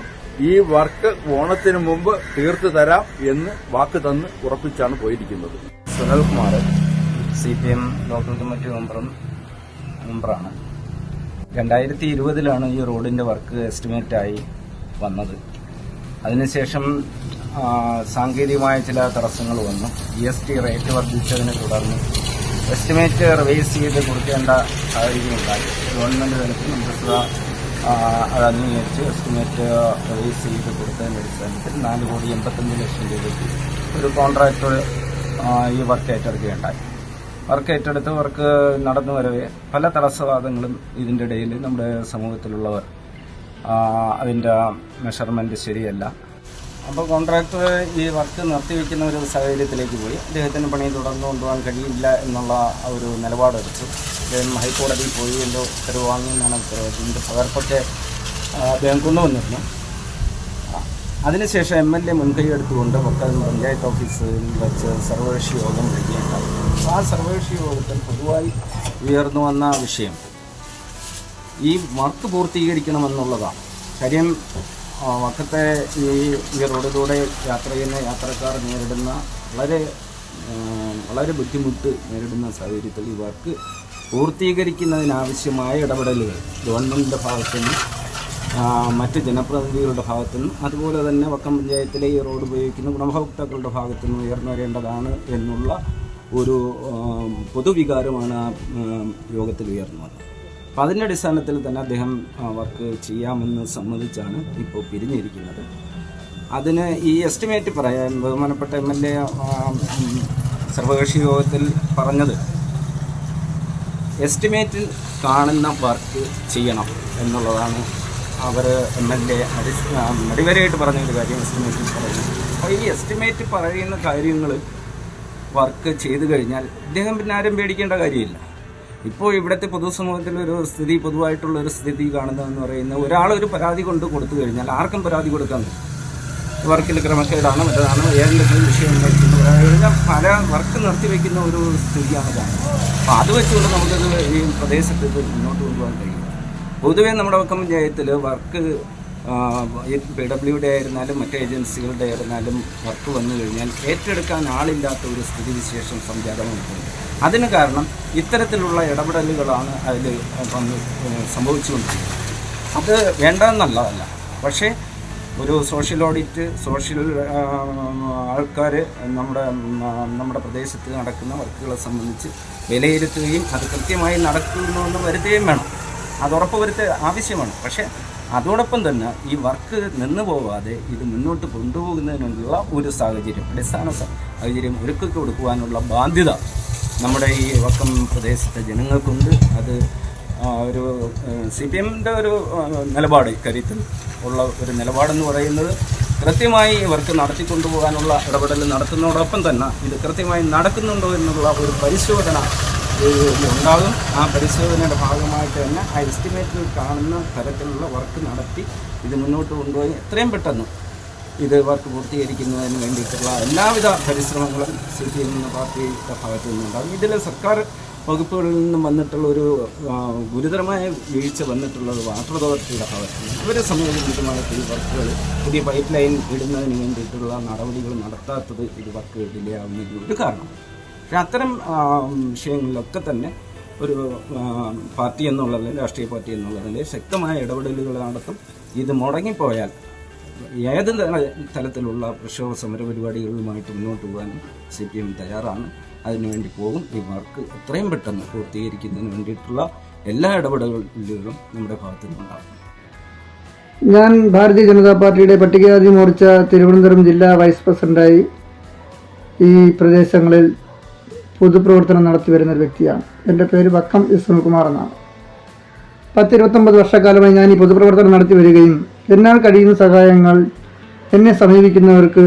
ഈ വർക്ക് ഓണത്തിന് മുമ്പ് തീർത്തു തരാം എന്ന് വാക്ക് തന്ന് ഉറപ്പിച്ചാണ് പോയിരിക്കുന്നത്. സുനിൽകുമാർ, CPM ലോക്കൽ കമ്മിറ്റി മെമ്പറാണ്. 2020 ഈ റോഡിന്റെ വർക്ക് എസ്റ്റിമേറ്റായി വന്നത്. അതിനുശേഷം സാങ്കേതികമായ ചില തടസ്സങ്ങൾ വന്നു. GST റേറ്റ് വർദ്ധിച്ചതിനെ തുടർന്ന് എസ്റ്റിമേറ്റ് റിവൈസ് ചെയ്ത് കൊടുക്കേണ്ട സാഹചര്യമുണ്ടായി. ഗവൺമെന്റ് തലത്തിൽ മന്ത്രിസഭ അത് അംഗീകരിച്ച് എസ്റ്റിമേറ്റ് റിവൈസ് ചെയ്ത് കൊടുത്തതിന്റെ അടിസ്ഥാനത്തിൽ 4,85,00,000 രൂപയ്ക്ക് ഒരു കോൺട്രാക്ടർ ഈ വർക്ക് ഏറ്റെടുക്കുകയുണ്ടായി. വർക്ക് ഏറ്റെടുത്ത് വർക്ക് നടന്നു വരവേ പല തടസ്സവാദങ്ങളും ഇതിന്റെ ഇടയിൽ നമ്മുടെ സമൂഹത്തിലുള്ളവർ അതിൻ്റെ മെഷർമെൻറ്റ് ശരിയല്ല. അപ്പോൾ കോൺട്രാക്ടർ ഈ വർക്ക് നിർത്തിവെക്കുന്ന ഒരു സാഹചര്യത്തിലേക്ക് പോയി. അദ്ദേഹത്തിന് പണി തുടർന്നു കൊണ്ടുപോകാൻ കഴിയില്ല എന്നുള്ള ഒരു നിലപാടെടുത്തു. അദ്ദേഹം ഹൈക്കോടതിയിൽ പോയി എന്തോ ഉത്തരവ് വാങ്ങിയെന്നാണ് ഉത്തരവ്. ഇതിൻ്റെ പകർപ്പൊക്കെ അദ്ദേഹം കൊണ്ടുവന്നിരുന്നു. അതിനുശേഷം MLA മുൻകൈ എടുത്തുകൊണ്ട് വക്കം പഞ്ചായത്ത് ഓഫീസിൽ വെച്ച് സർവകക്ഷി യോഗം വിളിക്കുകയുണ്ടായി. ആ സർവകക്ഷി യോഗത്തിൽ പൊതുവായി ഉയർന്നു വന്ന വിഷയം ഈ വർക്ക് പൂർത്തീകരിക്കണമെന്നുള്ളതാണ്. കാര്യം വക്കത്തെ ഈ റോഡിലൂടെ യാത്ര ചെയ്യുന്ന യാത്രക്കാർ നേരിടുന്ന വളരെ ബുദ്ധിമുട്ട് നേരിടുന്ന സാഹചര്യത്തിൽ ഈ വർക്ക് പൂർത്തീകരിക്കുന്നതിനാവശ്യമായ ഇടപെടലുകൾ ഗവൺമെൻറ്റിൻ്റെ ഭാഗത്തുനിന്ന് മറ്റ് ജനപ്രതിനിധികളുടെ ഭാഗത്തുനിന്നും അതുപോലെ തന്നെ വക്കം പഞ്ചായത്തിലെ ഈ റോഡ് ഉപയോഗിക്കുന്ന ഗുണഭോക്താക്കളുടെ ഭാഗത്തുനിന്ന് ഉയർന്നു വരേണ്ടതാണ് എന്നുള്ള ഒരു പൊതുവികാരമാണ് ആ യോഗത്തിൽ ഉയർന്നു വന്നത്. അപ്പം അതിൻ്റെ അടിസ്ഥാനത്തിൽ തന്നെ അദ്ദേഹം വർക്ക് ചെയ്യാമെന്ന് സമ്മതിച്ചാണ് ഇപ്പോൾ പിരിഞ്ഞിരിക്കുന്നത്. അതിന് ഈ എസ്റ്റിമേറ്റ് പറയാൻ ബഹുമാനപ്പെട്ട MLA സർവകക്ഷി യോഗത്തിൽ പറഞ്ഞത് എസ്റ്റിമേറ്റിൽ കാണുന്ന വർക്ക് ചെയ്യണം എന്നുള്ളതാണ്. അവർ MLA അടിവരയായിട്ട് പറഞ്ഞൊരു കാര്യം എസ്റ്റിമേറ്റിൽ പറയുന്നത്. അപ്പോൾ ഈ എസ്റ്റിമേറ്റ് പറയുന്ന കാര്യങ്ങൾ വർക്ക് ചെയ്തു കഴിഞ്ഞാൽ അദ്ദേഹം പിന്നെ ആരും പേടിക്കേണ്ട കാര്യമില്ല. ഇപ്പോൾ ഇവിടുത്തെ പൊതുസമൂഹത്തിലൊരു സ്ഥിതി, പൊതുവായിട്ടുള്ളൊരു സ്ഥിതി കാണുന്നതെന്ന് പറയുന്നത് ഒരാളൊരു പരാതി കൊണ്ട് കൊടുത്തു കഴിഞ്ഞാൽ ആർക്കും പരാതി കൊടുക്കാൻ പറ്റും. വർക്കിൽ ക്രമക്കേടാണ്, മറ്റേതാണ്, ഏതെങ്കിലും വിഷയം ഉണ്ടായിരിക്കുന്നത് കഴിഞ്ഞാൽ പല വർക്ക് നിർത്തിവെക്കുന്ന ഒരു സ്ഥിതിയാണ് കാണുന്നത്. അപ്പോൾ അത് വെച്ചുകൊണ്ട് നമുക്കത് ഈ പ്രദേശത്ത് ഇത് മുന്നോട്ട് കൊണ്ടുപോകാൻ കഴിയും. പൊതുവേ നമ്മുടെ വക്കം പഞ്ചായത്തിൽ വർക്ക് PWD ആയിരുന്നാലും മറ്റ് ഏജൻസികളുടെ ആയിരുന്നാലും വർക്ക് വന്നു കഴിഞ്ഞാൽ ഏറ്റെടുക്കാൻ ആളില്ലാത്ത ഒരു സ്ഥിതിവിശേഷം സംജാതമായിട്ടുണ്ട്. അതിന് കാരണം ഇത്തരത്തിലുള്ള ഇടപെടലുകളാണ് അതിൽ സംഭവിച്ചുകൊണ്ടിരിക്കുന്നത്. അത് വേണ്ടെന്നുള്ളതല്ല, പക്ഷേ ഒരു സോഷ്യൽ ഓഡിറ്റ്, സോഷ്യൽ ആൾക്കാർ നമ്മുടെ പ്രദേശത്ത് നടക്കുന്ന വർക്കുകളെ സംബന്ധിച്ച് വിലയിരുത്തുകയും അത് കൃത്യമായി നടക്കുന്നുവെന്ന് വരുത്തുകയും വേണം. അത് ഉറപ്പ് വരുത്തുക ആവശ്യമാണ്. പക്ഷേ അതോടൊപ്പം തന്നെ ഈ വർക്ക് നിന്ന് പോവാതെ ഇത് മുന്നോട്ട് കൊണ്ടുപോകുന്നതിനുള്ള ഒരു സാഹചര്യം, അടിസ്ഥാന സാഹചര്യം ഒരുക്കി കൊടുക്കുവാനുള്ള ബാധ്യത നമ്മുടെ ഈ വക്കം പ്രദേശത്തെ ജനങ്ങൾക്കുണ്ട്. അത് ഒരു CPMൻ്റെ ഒരു നിലപാട്, ഇക്കാര്യത്തിൽ ഉള്ള ഒരു നിലപാടെന്ന് പറയുന്നത് കൃത്യമായി വർക്ക് നടത്തിക്കൊണ്ടുപോകാനുള്ള ഇടപെടൽ നടത്തുന്നതോടൊപ്പം തന്നെ ഇത് കൃത്യമായി നടക്കുന്നുണ്ടോ എന്നുള്ള ഒരു പരിശോധന ഉണ്ടാകും. ആ പരിശോധനയുടെ ഭാഗമായിട്ട് തന്നെ ആ എസ്റ്റിമേറ്റിൽ കാണുന്ന തരത്തിലുള്ള വർക്ക് നടത്തി ഇത് മുന്നോട്ട് കൊണ്ടുപോയി എത്രയും പെട്ടെന്ന് ഇത് വർക്ക് പൂർത്തീകരിക്കുന്നതിന് വേണ്ടിയിട്ടുള്ള എല്ലാവിധ പരിശ്രമങ്ങളും CPM എന്ന പാർട്ടിയുടെ ഭാഗത്തു നിന്നുണ്ടാകും. ഇതിൽ സർക്കാർ വകുപ്പുകളിൽ നിന്നും വന്നിട്ടുള്ള ഒരു ഗുരുതരമായ വീഴ്ച വന്നിട്ടുള്ളത് വാട്ടർ അതോറിറ്റിയുടെ ഭാഗത്ത്. ഇവരെ സംബന്ധിച്ചിടത്തോളം ഈ വർക്കുകൾ പുതിയ പൈപ്പ് ലൈൻ ഇടുന്നതിന് വേണ്ടിയിട്ടുള്ള നടപടികൾ നടത്താത്തത് ഇത് വർക്ക് ഡിലേ ആവുന്നതിന് ഒരു കാരണം. പക്ഷെ അത്തരം വിഷയങ്ങളിലൊക്കെ തന്നെ ഒരു പാർട്ടി എന്നുള്ളതിൽ, രാഷ്ട്രീയ പാർട്ടി എന്നുള്ളതിൽ ശക്തമായ ഇടപെടലുകൾ നടത്തും. ഇത് മുടങ്ങിപ്പോയാൽ ഏത് തലത്തിലുള്ള പ്രക്ഷോഭ സമര പരിപാടികളുമായിട്ട് മുന്നോട്ട് പോകാനും CPM തയ്യാറാണ്. അതിനുവേണ്ടി പോകും. ഈ വർക്ക് എത്രയും പെട്ടെന്ന് പൂർത്തീകരിക്കുന്നതിന് വേണ്ടിയിട്ടുള്ള എല്ലാ ഇടപെടലുകളും നമ്മുടെ ഭാഗത്തു നിന്നുണ്ടാകും. ഞാൻ ഭാരതീയ ജനതാ പാർട്ടിയുടെ പട്ടികജാതി മോർച്ച തിരുവനന്തപുരം ജില്ലാ വൈസ് പ്രസിഡന്റായി ഈ പ്രദേശങ്ങളിൽ പൊതുപ്രവർത്തനം നടത്തി വരുന്ന ഒരു വ്യക്തിയാണ്. എൻ്റെ പേര് വക്കം വിഷ്ണുകുമാർ എന്നാണ്. 10-29 വർഷക്കാലമായി ഞാൻ ഈ പൊതുപ്രവർത്തനം നടത്തി വരികയും എന്നാൽ കഴിയുന്ന സഹായങ്ങൾ എന്നെ സമീപിക്കുന്നവർക്ക്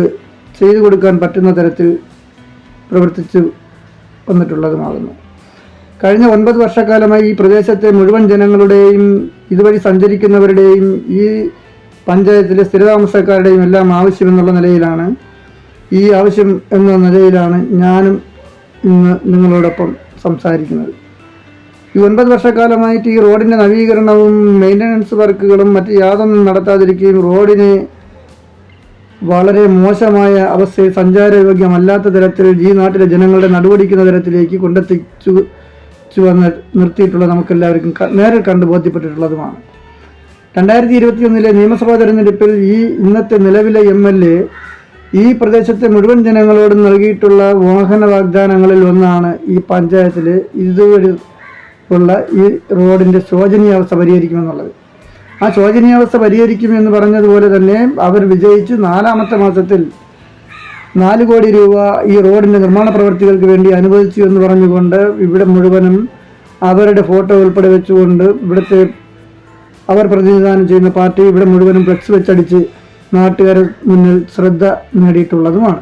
ചെയ്തു കൊടുക്കാൻ പറ്റുന്ന തരത്തിൽ പ്രവർത്തിച്ചു വന്നിട്ടുള്ളതുമാകുന്നു. കഴിഞ്ഞ 9 വർഷക്കാലമായി ഈ പ്രദേശത്തെ മുഴുവൻ ജനങ്ങളുടെയും ഇതുവഴി സഞ്ചരിക്കുന്നവരുടെയും ഈ പഞ്ചായത്തിലെ സ്ഥിരതാമസക്കാരുടെയും എല്ലാം ആവശ്യമെന്നുള്ള നിലയിലാണ്, ഈ ആവശ്യം എന്ന നിലയിലാണ് ഞാനും ഇന്ന് നിങ്ങളോടൊപ്പം സംസാരിക്കുന്നത്. ഈ 9 വർഷക്കാലമായിട്ട് ഈ റോഡിൻ്റെ നവീകരണവും മെയിൻ്റനൻസ് വർക്കുകളും മറ്റ് യാതൊന്നും നടത്താതിരിക്കുകയും റോഡിനെ വളരെ മോശമായ അവസ്ഥയിൽ സഞ്ചാരയോഗ്യമല്ലാത്ത തരത്തിൽ ഈ നാട്ടിലെ ജനങ്ങളുടെ നടുവടിക്കുന്ന തരത്തിലേക്ക് കൊണ്ടെത്തിച്ചു നിർത്തിയിട്ടുള്ളത് നമുക്കെല്ലാവർക്കും നേരിൽ കണ്ട് ബോധ്യപ്പെട്ടിട്ടുള്ളതുമാണ്. 2021 നിയമസഭാ തെരഞ്ഞെടുപ്പിൽ ഈ ഇന്നത്തെ നിലവിലെ MLA ഈ പ്രദേശത്തെ മുഴുവൻ ജനങ്ങളോടും നൽകിയിട്ടുള്ള വാഹന വാഗ്ദാനങ്ങളിൽ ഒന്നാണ് ഈ പഞ്ചായത്തിൽ ഇതുവഴി ഉള്ള ഈ റോഡിൻ്റെ ശോചനീയാവസ്ഥ പരിഹരിക്കുമെന്നുള്ളത്. ആ ശോചനീയാവസ്ഥ പരിഹരിക്കുമെന്ന് പറഞ്ഞതുപോലെ തന്നെ അവർ വിജയിച്ച് 4ാമത്തെ മാസത്തിൽ 4 കോടി രൂപ ഈ റോഡിൻ്റെ നിർമ്മാണ പ്രവൃത്തികൾക്ക് വേണ്ടി അനുവദിച്ചു എന്ന് പറഞ്ഞുകൊണ്ട് ഇവിടെ മുഴുവനും അവരുടെ ഫോട്ടോ ഉൾപ്പെടെ വെച്ചുകൊണ്ട് ഇവിടുത്തെ അവർ പ്രതിനിധാനം ചെയ്യുന്ന പാർട്ടി ഇവിടെ മുഴുവനും ഫ്ലെക്സ് വെച്ചടിച്ച് നാട്ടുകാരുടെ മുന്നിൽ ശ്രദ്ധ നേടിയിട്ടുള്ളതുമാണ്.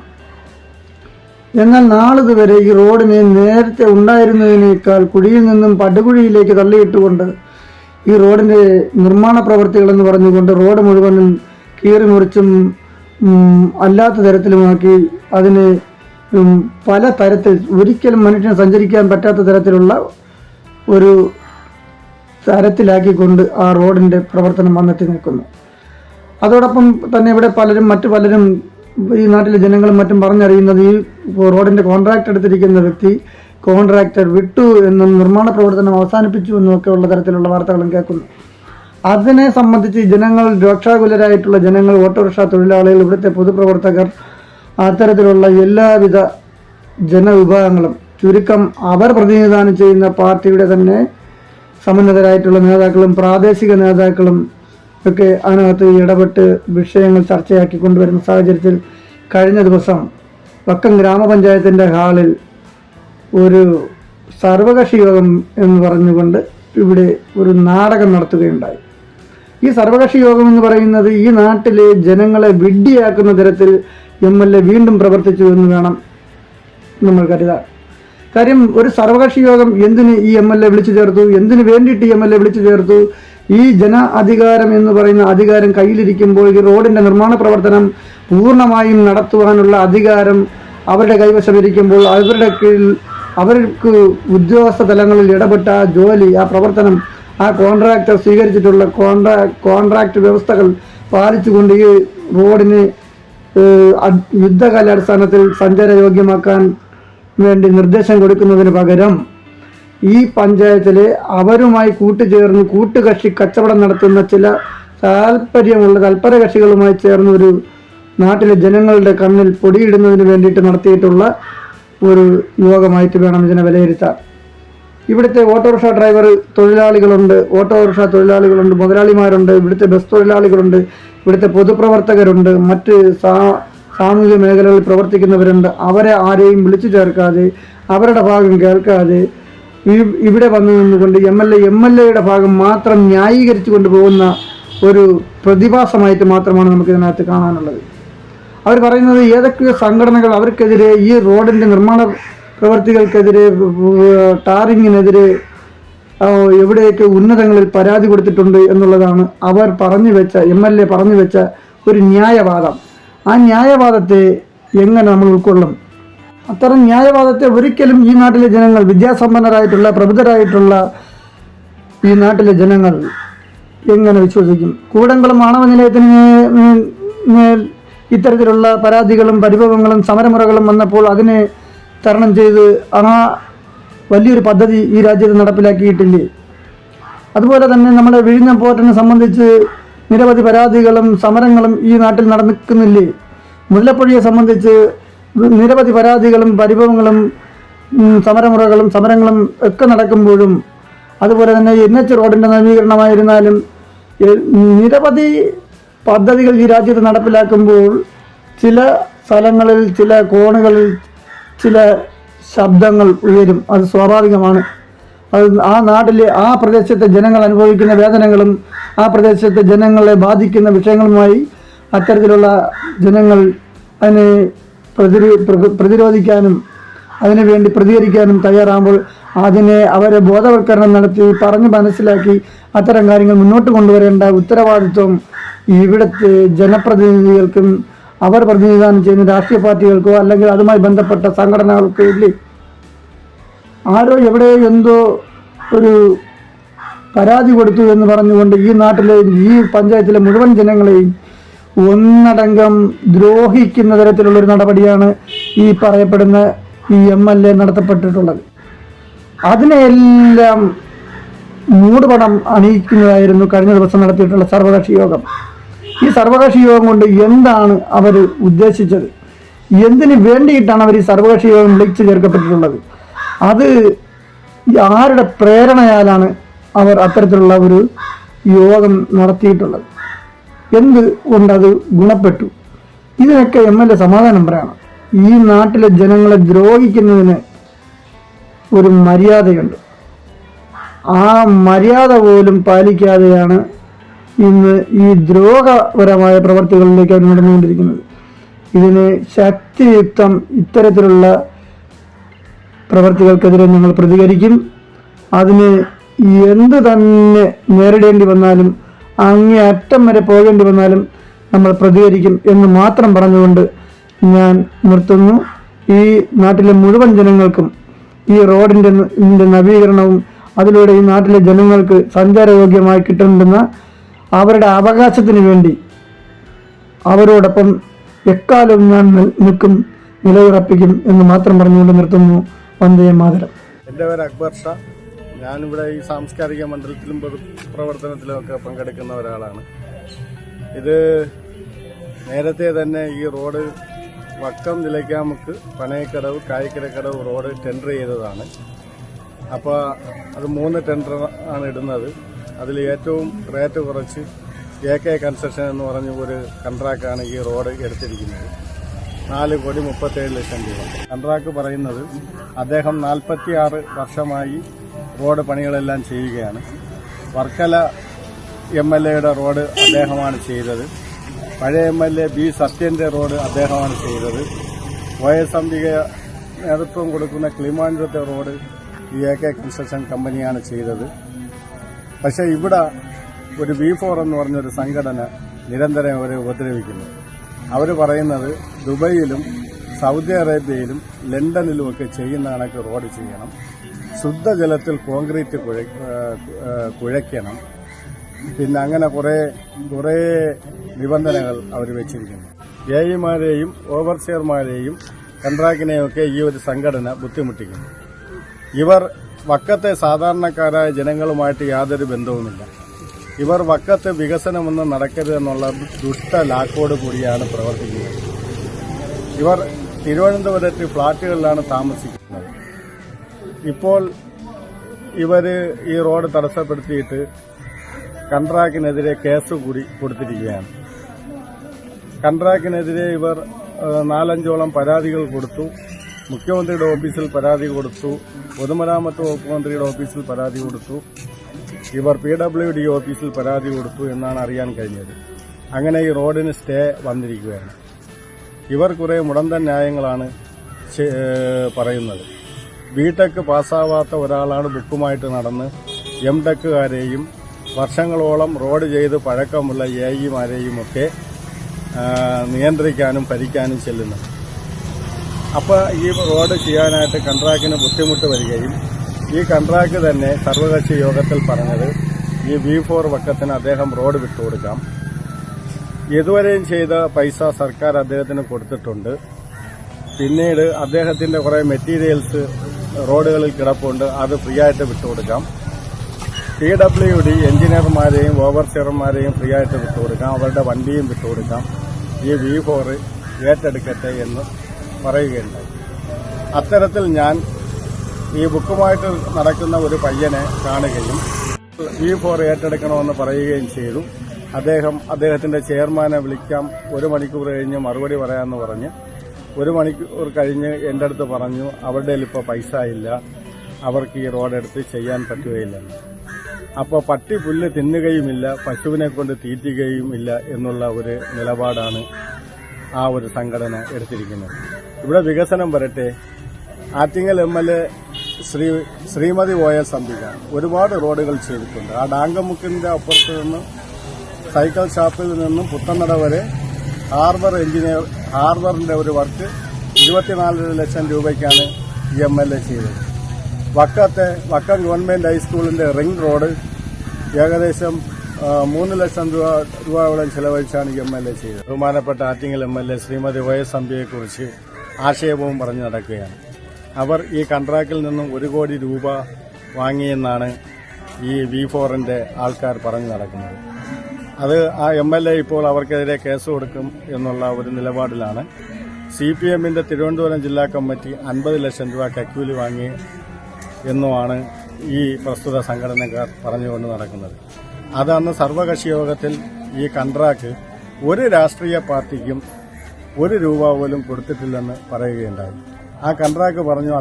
എന്നാൽ നാളിതുവരെ ഈ റോഡിനെ നേരത്തെ ഉണ്ടായിരുന്നതിനേക്കാൾ കുഴിയിൽ നിന്നും പടുകുഴിയിലേക്ക് തള്ളിയിട്ടുകൊണ്ട് ഈ റോഡിന്റെ നിർമ്മാണ പ്രവർത്തികൾ എന്ന് പറഞ്ഞുകൊണ്ട് റോഡ് മുഴുവനും കീറി മുറിച്ചും അല്ലാത്ത തരത്തിലുമാക്കി അതിനെ പല തരത്തിൽ ഒരിക്കലും മനുഷ്യന് സഞ്ചരിക്കാൻ പറ്റാത്ത തരത്തിലുള്ള ഒരു തരത്തിലാക്കിക്കൊണ്ട് ആ റോഡിന്റെ പ്രവർത്തനം വന്നെത്തി നിൽക്കുന്നു. അതോടൊപ്പം തന്നെ ഇവിടെ മറ്റു പലരും ഈ നാട്ടിലെ ജനങ്ങളും മറ്റും പറഞ്ഞറിയുന്നത് ഈ റോഡിന്റെ കോൺട്രാക്ട് എടുത്തിരിക്കുന്ന വ്യക്തി കോൺട്രാക്ടർ വിട്ടു എന്നും നിർമ്മാണ പ്രവർത്തനം അവസാനിപ്പിച്ചു എന്നും ഒക്കെ ഉള്ള തരത്തിലുള്ള വാർത്തകളും കേൾക്കുന്നു. അതിനെ സംബന്ധിച്ച് ജനങ്ങൾ രോക്ഷാകുലരായിട്ടുള്ള ജനങ്ങൾ, ഓട്ടോറിക്ഷ തൊഴിലാളികൾ, ഇവിടുത്തെ പൊതുപ്രവർത്തകർ, അത്തരത്തിലുള്ള എല്ലാവിധ ജനവിഭാഗങ്ങളും ചുരുക്കം അവർ പ്രതിനിധാനം ചെയ്യുന്ന പാർട്ടിയുടെ തന്നെ സമുന്നതരായിട്ടുള്ള നേതാക്കളും പ്രാദേശിക നേതാക്കളും ഒക്കെ അതിനകത്ത് ഇടപെട്ട് വിഷയങ്ങൾ ചർച്ചയാക്കി കൊണ്ടുവരുന്ന സാഹചര്യത്തിൽ കഴിഞ്ഞ ദിവസം വക്കം ഗ്രാമപഞ്ചായത്തിൻ്റെ ഹാളിൽ ഒരു സർവകക്ഷി യോഗം എന്ന് പറഞ്ഞുകൊണ്ട് ഇവിടെ ഒരു നാടകം നടത്തുകയുണ്ടായി. ഈ സർവകക്ഷി യോഗം എന്ന് പറയുന്നത് ഈ നാട്ടിലെ ജനങ്ങളെ വിഡ്ഢിയാക്കുന്ന തരത്തിൽ MLA വീണ്ടും പ്രവർത്തിച്ചു എന്ന് വേണം നമ്മൾ കരുതാൻ. കാര്യം, ഒരു സർവകക്ഷി യോഗം എന്തിന് ഈ MLA വിളിച്ചു ചേർത്തു, എന്തിനു വേണ്ടിയിട്ട് ഈ MLA വിളിച്ചു ചേർത്തു? ഈ ജന അധികാരം എന്ന് പറയുന്ന അധികാരം കയ്യിലിരിക്കുമ്പോൾ ഈ റോഡിന്റെ നിർമ്മാണ പ്രവർത്തനം പൂർണ്ണമായും നടത്തുവാനുള്ള അധികാരം അവരുടെ കൈവശമിരിക്കുമ്പോൾ അവരുടെ കീഴിൽ അവർക്ക് ഉദ്യോഗസ്ഥ തലങ്ങളിൽ ഇടപെട്ട ആ ജോലി, ആ പ്രവർത്തനം, ആ കോൺട്രാക്ടർ സ്വീകരിച്ചിട്ടുള്ള കോൺട്രാക്ട് വ്യവസ്ഥകൾ പാലിച്ചുകൊണ്ട് ഈ റോഡിന് യുദ്ധകാലാടിസ്ഥാനത്തിൽ സഞ്ചാരയോഗ്യമാക്കാൻ വേണ്ടി നിർദ്ദേശം കൊടുക്കുന്നതിന് പകരം ഈ പഞ്ചായത്തിലെ അവരുമായി കൂട്ടുചേർന്ന് കൂട്ടുകക്ഷി കച്ചവടം നടത്തുന്ന ചില തൽപര കക്ഷികളുമായി ചേർന്ന് ഒരു നാട്ടിലെ ജനങ്ങളുടെ കണ്ണിൽ പൊടിയിടുന്നതിന് വേണ്ടിയിട്ട് നടത്തിയിട്ടുള്ള ഒരു യോഗമായിട്ട് വേണം ഇതിനെ വിലയിരുത്താൻ. ഇവിടുത്തെ ഓട്ടോറിക്ഷ തൊഴിലാളികളുണ്ട്, മുതലാളിമാരുണ്ട്, ഇവിടുത്തെ ബസ് തൊഴിലാളികളുണ്ട്, ഇവിടുത്തെ പൊതുപ്രവർത്തകരുണ്ട്, മറ്റ് സാമൂഹിക മേഖലകളിൽ പ്രവർത്തിക്കുന്നവരുണ്ട്. അവരെ ആരെയും വിളിച്ചു ചേർക്കാതെ അവരുടെ ഭാഗം കേൾക്കാതെ ഇവിടെ വന്നു നിന്നുകൊണ്ട് MLAയുടെ ഭാഗം മാത്രം ന്യായീകരിച്ചു കൊണ്ടുപോകുന്ന ഒരു പ്രതിഭാസമായിട്ട് മാത്രമാണ് നമുക്കിതിനകത്ത് കാണാനുള്ളത്. അവർ പറയുന്നത് ഏതൊക്കെയോ സംഘടനകൾ അവർക്കെതിരെ, ഈ റോഡിന്റെ നിർമ്മാണ പ്രവർത്തികൾക്കെതിരെ, ടാറിങ്ങിനെതിരെ എവിടെയൊക്കെ ഉന്നതങ്ങളിൽ പരാതി കൊടുത്തിട്ടുണ്ട് എന്നുള്ളതാണ് അവർ MLA പറഞ്ഞു വെച്ച ഒരു ന്യായവാദം. ആ ന്യായവാദത്തെ എങ്ങനെ നമ്മൾ ഉൾക്കൊള്ളും? അത്തരം ന്യായവാദത്തെ ഒരിക്കലും ഈ നാട്ടിലെ ജനങ്ങൾ, വിദ്യാസമ്പന്നരായിട്ടുള്ള പ്രബുദ്ധരായിട്ടുള്ള ഈ നാട്ടിലെ ജനങ്ങൾ എങ്ങനെ വിശ്വസിക്കും? കൂടംകുളം ആണവ നിലയത്തിന് മേൽ ഇത്തരത്തിലുള്ള പരാതികളും പരിഭവങ്ങളും സമരമുറകളും വന്നപ്പോൾ അതിനെ തരണം ചെയ്ത് ആ വലിയൊരു പദ്ധതി ഈ രാജ്യത്ത് നടപ്പിലാക്കിയിട്ടില്ലേ? അതുപോലെ തന്നെ നമ്മുടെ വിഴിഞ്ഞം പോർട്ടിനെ സംബന്ധിച്ച് നിരവധി പരാതികളും സമരങ്ങളും ഈ നാട്ടിൽ നടന്നിരിക്കുന്നില്ലേ? മുല്ലപ്പുഴയെ സംബന്ധിച്ച് നിരവധി പരാതികളും പരിഭവങ്ങളും സമരങ്ങളും ഒക്കെ നടക്കുമ്പോഴും, അതുപോലെ തന്നെ NH റോഡിന്റെ നവീകരണമായിരുന്നാലും നിരവധി പദ്ധതികൾ ഈ രാജ്യത്ത് നടപ്പിലാക്കുമ്പോൾ ചില സ്ഥലങ്ങളിൽ, ചില കോണുകളിൽ ചില ശബ്ദങ്ങൾ ഉയരും. അത് സ്വാഭാവികമാണ്. അത് ആ നാട്ടിലെ, ആ പ്രദേശത്തെ ജനങ്ങൾ അനുഭവിക്കുന്ന വേദനകളും ആ പ്രദേശത്തെ ജനങ്ങളെ ബാധിക്കുന്ന വിഷയങ്ങളുമായി അത്തരത്തിലുള്ള ജനങ്ങൾ അതിനെ പ്രതിരോധിക്കാനും അതിനുവേണ്ടി പ്രതികരിക്കാനും തയ്യാറാകുമ്പോൾ അതിനെ അവരെ ബോധവൽക്കരണം നടത്തി പറഞ്ഞ് മനസ്സിലാക്കി അത്തരം കാര്യങ്ങൾ മുന്നോട്ട് കൊണ്ടുവരേണ്ട ഉത്തരവാദിത്വം ഇവിടുത്തെ ജനപ്രതിനിധികൾക്കും അവർ പ്രതിനിധാനം ചെയ്യുന്ന രാഷ്ട്രീയ പാർട്ടികൾക്കോ അല്ലെങ്കിൽ അതുമായി ബന്ധപ്പെട്ട സംഘടനകൾക്കോ ഇല്ലേ? ആരോ എവിടെ എന്തോ ഒരു പരാതി കൊടുത്തു എന്ന് പറഞ്ഞുകൊണ്ട് ഈ നാട്ടിലെ, ഈ പഞ്ചായത്തിലെ മുഴുവൻ ജനങ്ങളെയും ഒന്നടങ്കം ദ്രോഹിക്കുന്ന തരത്തിലുള്ളൊരു നടപടിയാണ് ഈ പറയപ്പെടുന്ന ഈ MLA നടത്തപ്പെട്ടിട്ടുള്ളത്. അതിനെല്ലാം മൂടുപടം അണിയിക്കുന്നതായിരുന്നു കഴിഞ്ഞ ദിവസം നടത്തിയിട്ടുള്ള സർവകക്ഷി യോഗം. ഈ സർവകക്ഷി യോഗം കൊണ്ട് എന്താണ് അവർ ഉദ്ദേശിച്ചത്? എന്തിനു വേണ്ടിയിട്ടാണ് അവർ ഈ സർവകക്ഷി യോഗം വിളിച്ചു ചേർക്കപ്പെട്ടിട്ടുള്ളത്? അത് ആരുടെ പ്രേരണയാലാണ് അവർ അത്തരത്തിലുള്ള ഒരു യോഗം നടത്തിയിട്ടുള്ളത്? എന്ത് കൊണ്ടത് ഗുണപ്പെട്ടു? ഇതിനൊക്കെ MLA സമാധാനം പറയണം. ഈ നാട്ടിലെ ജനങ്ങളെ ദ്രോഹിക്കുന്നതിന് ഒരു മര്യാദയുണ്ട്. ആ മര്യാദ പോലും പാലിക്കാതെയാണ് ഇന്ന് ഈ ദ്രോഹപരമായ പ്രവർത്തികളിലേക്ക് അവർ നടന്നുകൊണ്ടിരിക്കുന്നത്. ഇതിന് ശക്തിയുക്തം ഇത്തരത്തിലുള്ള പ്രവർത്തികൾക്കെതിരെ ഞങ്ങൾ പ്രതികരിക്കും. അതിന് എന്ത് തന്നെ നേരിടേണ്ടി വന്നാലും, അങ്ങേയറ്റം വരെ പോകേണ്ടി വന്നാലും നമ്മൾ പ്രതികരിക്കും എന്ന് മാത്രം പറഞ്ഞുകൊണ്ട് ഞാൻ നിർത്തുന്നു. ഈ നാട്ടിലെ മുഴുവൻ ജനങ്ങൾക്കും ഈ റോഡിൻ്റെ നവീകരണവും അതിലൂടെ ഈ നാട്ടിലെ ജനങ്ങൾക്ക് സഞ്ചാരയോഗ്യമായി കിട്ടേണ്ടുന്ന അവരുടെ അവകാശത്തിന് വേണ്ടി അവരോടൊപ്പം എക്കാലവും ഞാൻ നിൽക്കും, നിലയുറപ്പിക്കും എന്ന് മാത്രം പറഞ്ഞുകൊണ്ട് നിർത്തുന്നു. വന്ദേ മാതരം. എൻ്റെ പേര് അക്ബർ ഷാ. ഞാനിവിടെ ഈ സാംസ്കാരിക മണ്ഡലത്തിലും പൊതുപ്രവർത്തനത്തിലും ഒക്കെ പങ്കെടുക്കുന്ന ഒരാളാണ്. ഇത് നേരത്തെ തന്നെ ഈ road Vakkom Nilakkamukku Panayakkadavu Kayikkarakkadavu road tender ചെയ്തതാണ്. അപ്പോൾ അത് 3 ടെൻഡർ ആണ് ഇടുന്നത്. അതിൽ ഏറ്റവും റേറ്റ് കുറച്ച് AK കൺസ്ട്രക്ഷൻ എന്ന് പറഞ്ഞ ഒരു കൺട്രാക്റ്റാണ് ഈ റോഡ് എടുത്തിരിക്കുന്നത്. 4,37,00,000 രൂപ. കൺട്രാക്ട് പറയുന്നത് അദ്ദേഹം 46 വർഷമായി റോഡ് പണികളെല്ലാം ചെയ്യുകയാണ്. വർക്കല MLAയുടെ റോഡ് അദ്ദേഹമാണ് ചെയ്തത്. പഴയ MLA B. സത്യന്റെ റോഡ് അദ്ദേഹമാണ് ചെയ്തത്. OS അംബിക നേതൃത്വം കൊടുക്കുന്ന കിളിമാനൂരത്തെ റോഡ് ഈ AK കൺസ്ട്രക്ഷൻ കമ്പനിയാണ് ചെയ്തത്. പക്ഷേ ഇവിടെ ഒരു B4 എന്ന് പറഞ്ഞൊരു സംഘടന നിരന്തരം അവരെ ഉപദ്രവിക്കുന്നു. അവർ പറയുന്നത് ദുബൈയിലും സൗദി അറേബ്യയിലും ലണ്ടനിലുമൊക്കെ ചെയ്യുന്ന കണക്ക് റോഡ് ചെയ്യണം, ശുദ്ധജലത്തിൽ കോൺക്രീറ്റ് കുഴയ്ക്കണം, പിന്നെ അങ്ങനെ കുറേ നിബന്ധനകൾ അവർ വെച്ചിരിക്കുന്നു. AEമാരെയും ഓവർസിയർമാരെയും കൺട്രാക്ടിനെയൊക്കെ ഈ ഒരു സംഘടന ബുദ്ധിമുട്ടിക്കുന്നു. ഇവർ വക്കത്തെ സാധാരണക്കാരായ ജനങ്ങളുമായിട്ട് യാതൊരു ബന്ധവുമില്ല. ഇവർ വക്കത്തെ വികസനമൊന്നും നടക്കരുതെന്നുള്ള ദുഷ്ട ലാക്കോട് കൂടിയാണ് പ്രവർത്തിക്കുന്നത്. ഇവർ തിരുവനന്തപുരത്ത് ഫ്ളാറ്റുകളിലാണ് താമസിക്കുന്നത്. ഇപ്പോൾ ഇവർ ഈ റോഡ് തടസ്സപ്പെടുത്തിയിട്ട് കൺട്രാക്ടിനെതിരെ കേസ് കൂടി കൊടുത്തിരിക്കുകയാണ്. കൺട്രാക്ടിനെതിരെ ഇവർ 4-5ഓളം പരാതികൾ കൊടുത്തു. മുഖ്യമന്ത്രിയുടെ ഓഫീസിൽ പരാതി കൊടുത്തു, പൊതുമരാമത്ത് വകുപ്പ് മന്ത്രിയുടെ ഓഫീസിൽ പരാതി കൊടുത്തു, ഇവർ PWD ഓഫീസിൽ പരാതി കൊടുത്തു എന്നാണ് അറിയാൻ കഴിഞ്ഞത്. അങ്ങനെ ഈ റോഡിന് സ്റ്റേ വന്നിരിക്കുകയാണ്. ഇവർ കുറെ മുടന്തൻ ന്യായങ്ങളാണ് പറയുന്നത്. BTech പാസ്സാവാത്ത ഒരാളാണ് ബുക്കുമായിട്ട് നടന്ന് MTechകാരെയും വർഷങ്ങളോളം റോഡ് ചെയ്ത് പഴക്കമുള്ള AEമാരെയും ഒക്കെ നിയന്ത്രിക്കാനും ഭരിക്കാനും ചെല്ലുന്നത്. അപ്പോൾ ഈ റോഡ് ചെയ്യാനായിട്ട് കൺട്രാക്ടിന് ബുദ്ധിമുട്ട് വരികയും ഈ കൺട്രാക്ട് തന്നെ സർവകക്ഷി യോഗത്തിൽ പറഞ്ഞത് ഈ B4 വക്കത്തിന് അദ്ദേഹം റോഡ് വിട്ടുകൊടുക്കാം. ഇതുവരെയും ചെയ്ത പൈസ സർക്കാർ അദ്ദേഹത്തിന് കൊടുത്തിട്ടുണ്ട്. പിന്നീട് അദ്ദേഹത്തിന്റെ കുറെ മെറ്റീരിയൽസ് റോഡുകളിൽ കിടപ്പുണ്ട്, അത് ഫ്രീ ആയിട്ട് വിട്ടുകൊടുക്കാം. PWD എഞ്ചിനീയർമാരെയും ഓവർസിയർമാരെയും ഫ്രീ ആയിട്ട് വിട്ടുകൊടുക്കാം, അവരുടെ വണ്ടിയും വിട്ടുകൊടുക്കാം. ഈ B4 ഏറ്റെടുക്കട്ടെ എന്ന് പറയുകയുണ്ടായി. അത്തരത്തിൽ ഞാൻ ഈ ബുക്കുമായിട്ട് നടക്കുന്ന ഒരു പയ്യനെ കാണുകയും B4 ഏറ്റെടുക്കണമെന്ന് പറയുകയും ചെയ്തു. അദ്ദേഹത്തിന്റെ ചെയർമാനെ വിളിക്കാം, 1 മണിക്കൂർ കഴിഞ്ഞ് മറുപടി പറയാമെന്ന് പറഞ്ഞ് 1 മണിക്കൂർ കഴിഞ്ഞ് എൻ്റെ അടുത്ത് പറഞ്ഞു അവരുടെ ഇപ്പോൾ പൈസ ഇല്ല, അവർക്ക് ഈ റോഡ് എടുത്ത് ചെയ്യാൻ പറ്റുകയില്ലെന്ന്. അപ്പോൾ പട്ടി പുല്ല് തിന്നുകയുമില്ല, പശുവിനെ കൊണ്ട് തീറ്റുകയും ഇല്ല എന്നുള്ള ഒരു നിലപാടാണ് ആ ഒരു സംഘടന എടുത്തിരിക്കുന്നത്. ഇവിടെ വികസനം വരട്ടെ. ആറ്റിങ്ങൽ MLA ശ്രീമതി OS അംബിക ഒരുപാട് റോഡുകൾ ചെയ്തിട്ടുണ്ട്. ആ ഡാങ്കമുക്കിന്റെ അപ്പുറത്ത് നിന്ന് സൈക്കിൾ ഷാപ്പിൽ നിന്നും പുത്തനട വരെ ഹാർബറിന്റെ ഒരു വർക്ക് 24 ലക്ഷം രൂപയ്ക്കാണ് ഈ MLA ചെയ്തത്. വക്കം ഗവൺമെന്റ് ഹൈസ്കൂളിന്റെ റിംഗ് റോഡ് ഏകദേശം 3 ലക്ഷം രൂപയോളം ചെലവഴിച്ചാണ് ഈ MLA ചെയ്തത്. ബഹുമാനപ്പെട്ട ആറ്റിങ്ങൽ MLA ശ്രീമതി OS അംബികയെക്കുറിച്ച് ആക്ഷേപവും പറഞ്ഞു നടക്കുകയാണ്. അവർ ഈ കൺട്രാക്റ്റിൽ നിന്നും 1 കോടി രൂപ വാങ്ങിയെന്നാണ് ഈ B4ന്റെ ആൾക്കാർ പറഞ്ഞു നടക്കുന്നത്. അത് ആ MLA ഇപ്പോൾ അവർക്കെതിരെ കേസ് കൊടുക്കും എന്നുള്ള ഒരു നിലപാടിലാണ്. CPMന്റെ തിരുവനന്തപുരം ജില്ലാ കമ്മിറ്റി 50 ലക്ഷം രൂപ കക്കൂലി വാങ്ങി എന്നുമാണ് ഈ പ്രസ്തുത സംഘടനക്കാർ പറഞ്ഞുകൊണ്ട് നടക്കുന്നത്. അത് അന്ന് സർവകക്ഷി യോഗത്തിൽ ഈ കൺട്രാക്ട് ഒരു രാഷ്ട്രീയ പാർട്ടിക്കും 1 രൂപ പോലും കൊടുത്തിട്ടില്ലെന്ന് പറയുകയുണ്ടായി. ആ കൺട്രാക്ട് പറഞ്ഞു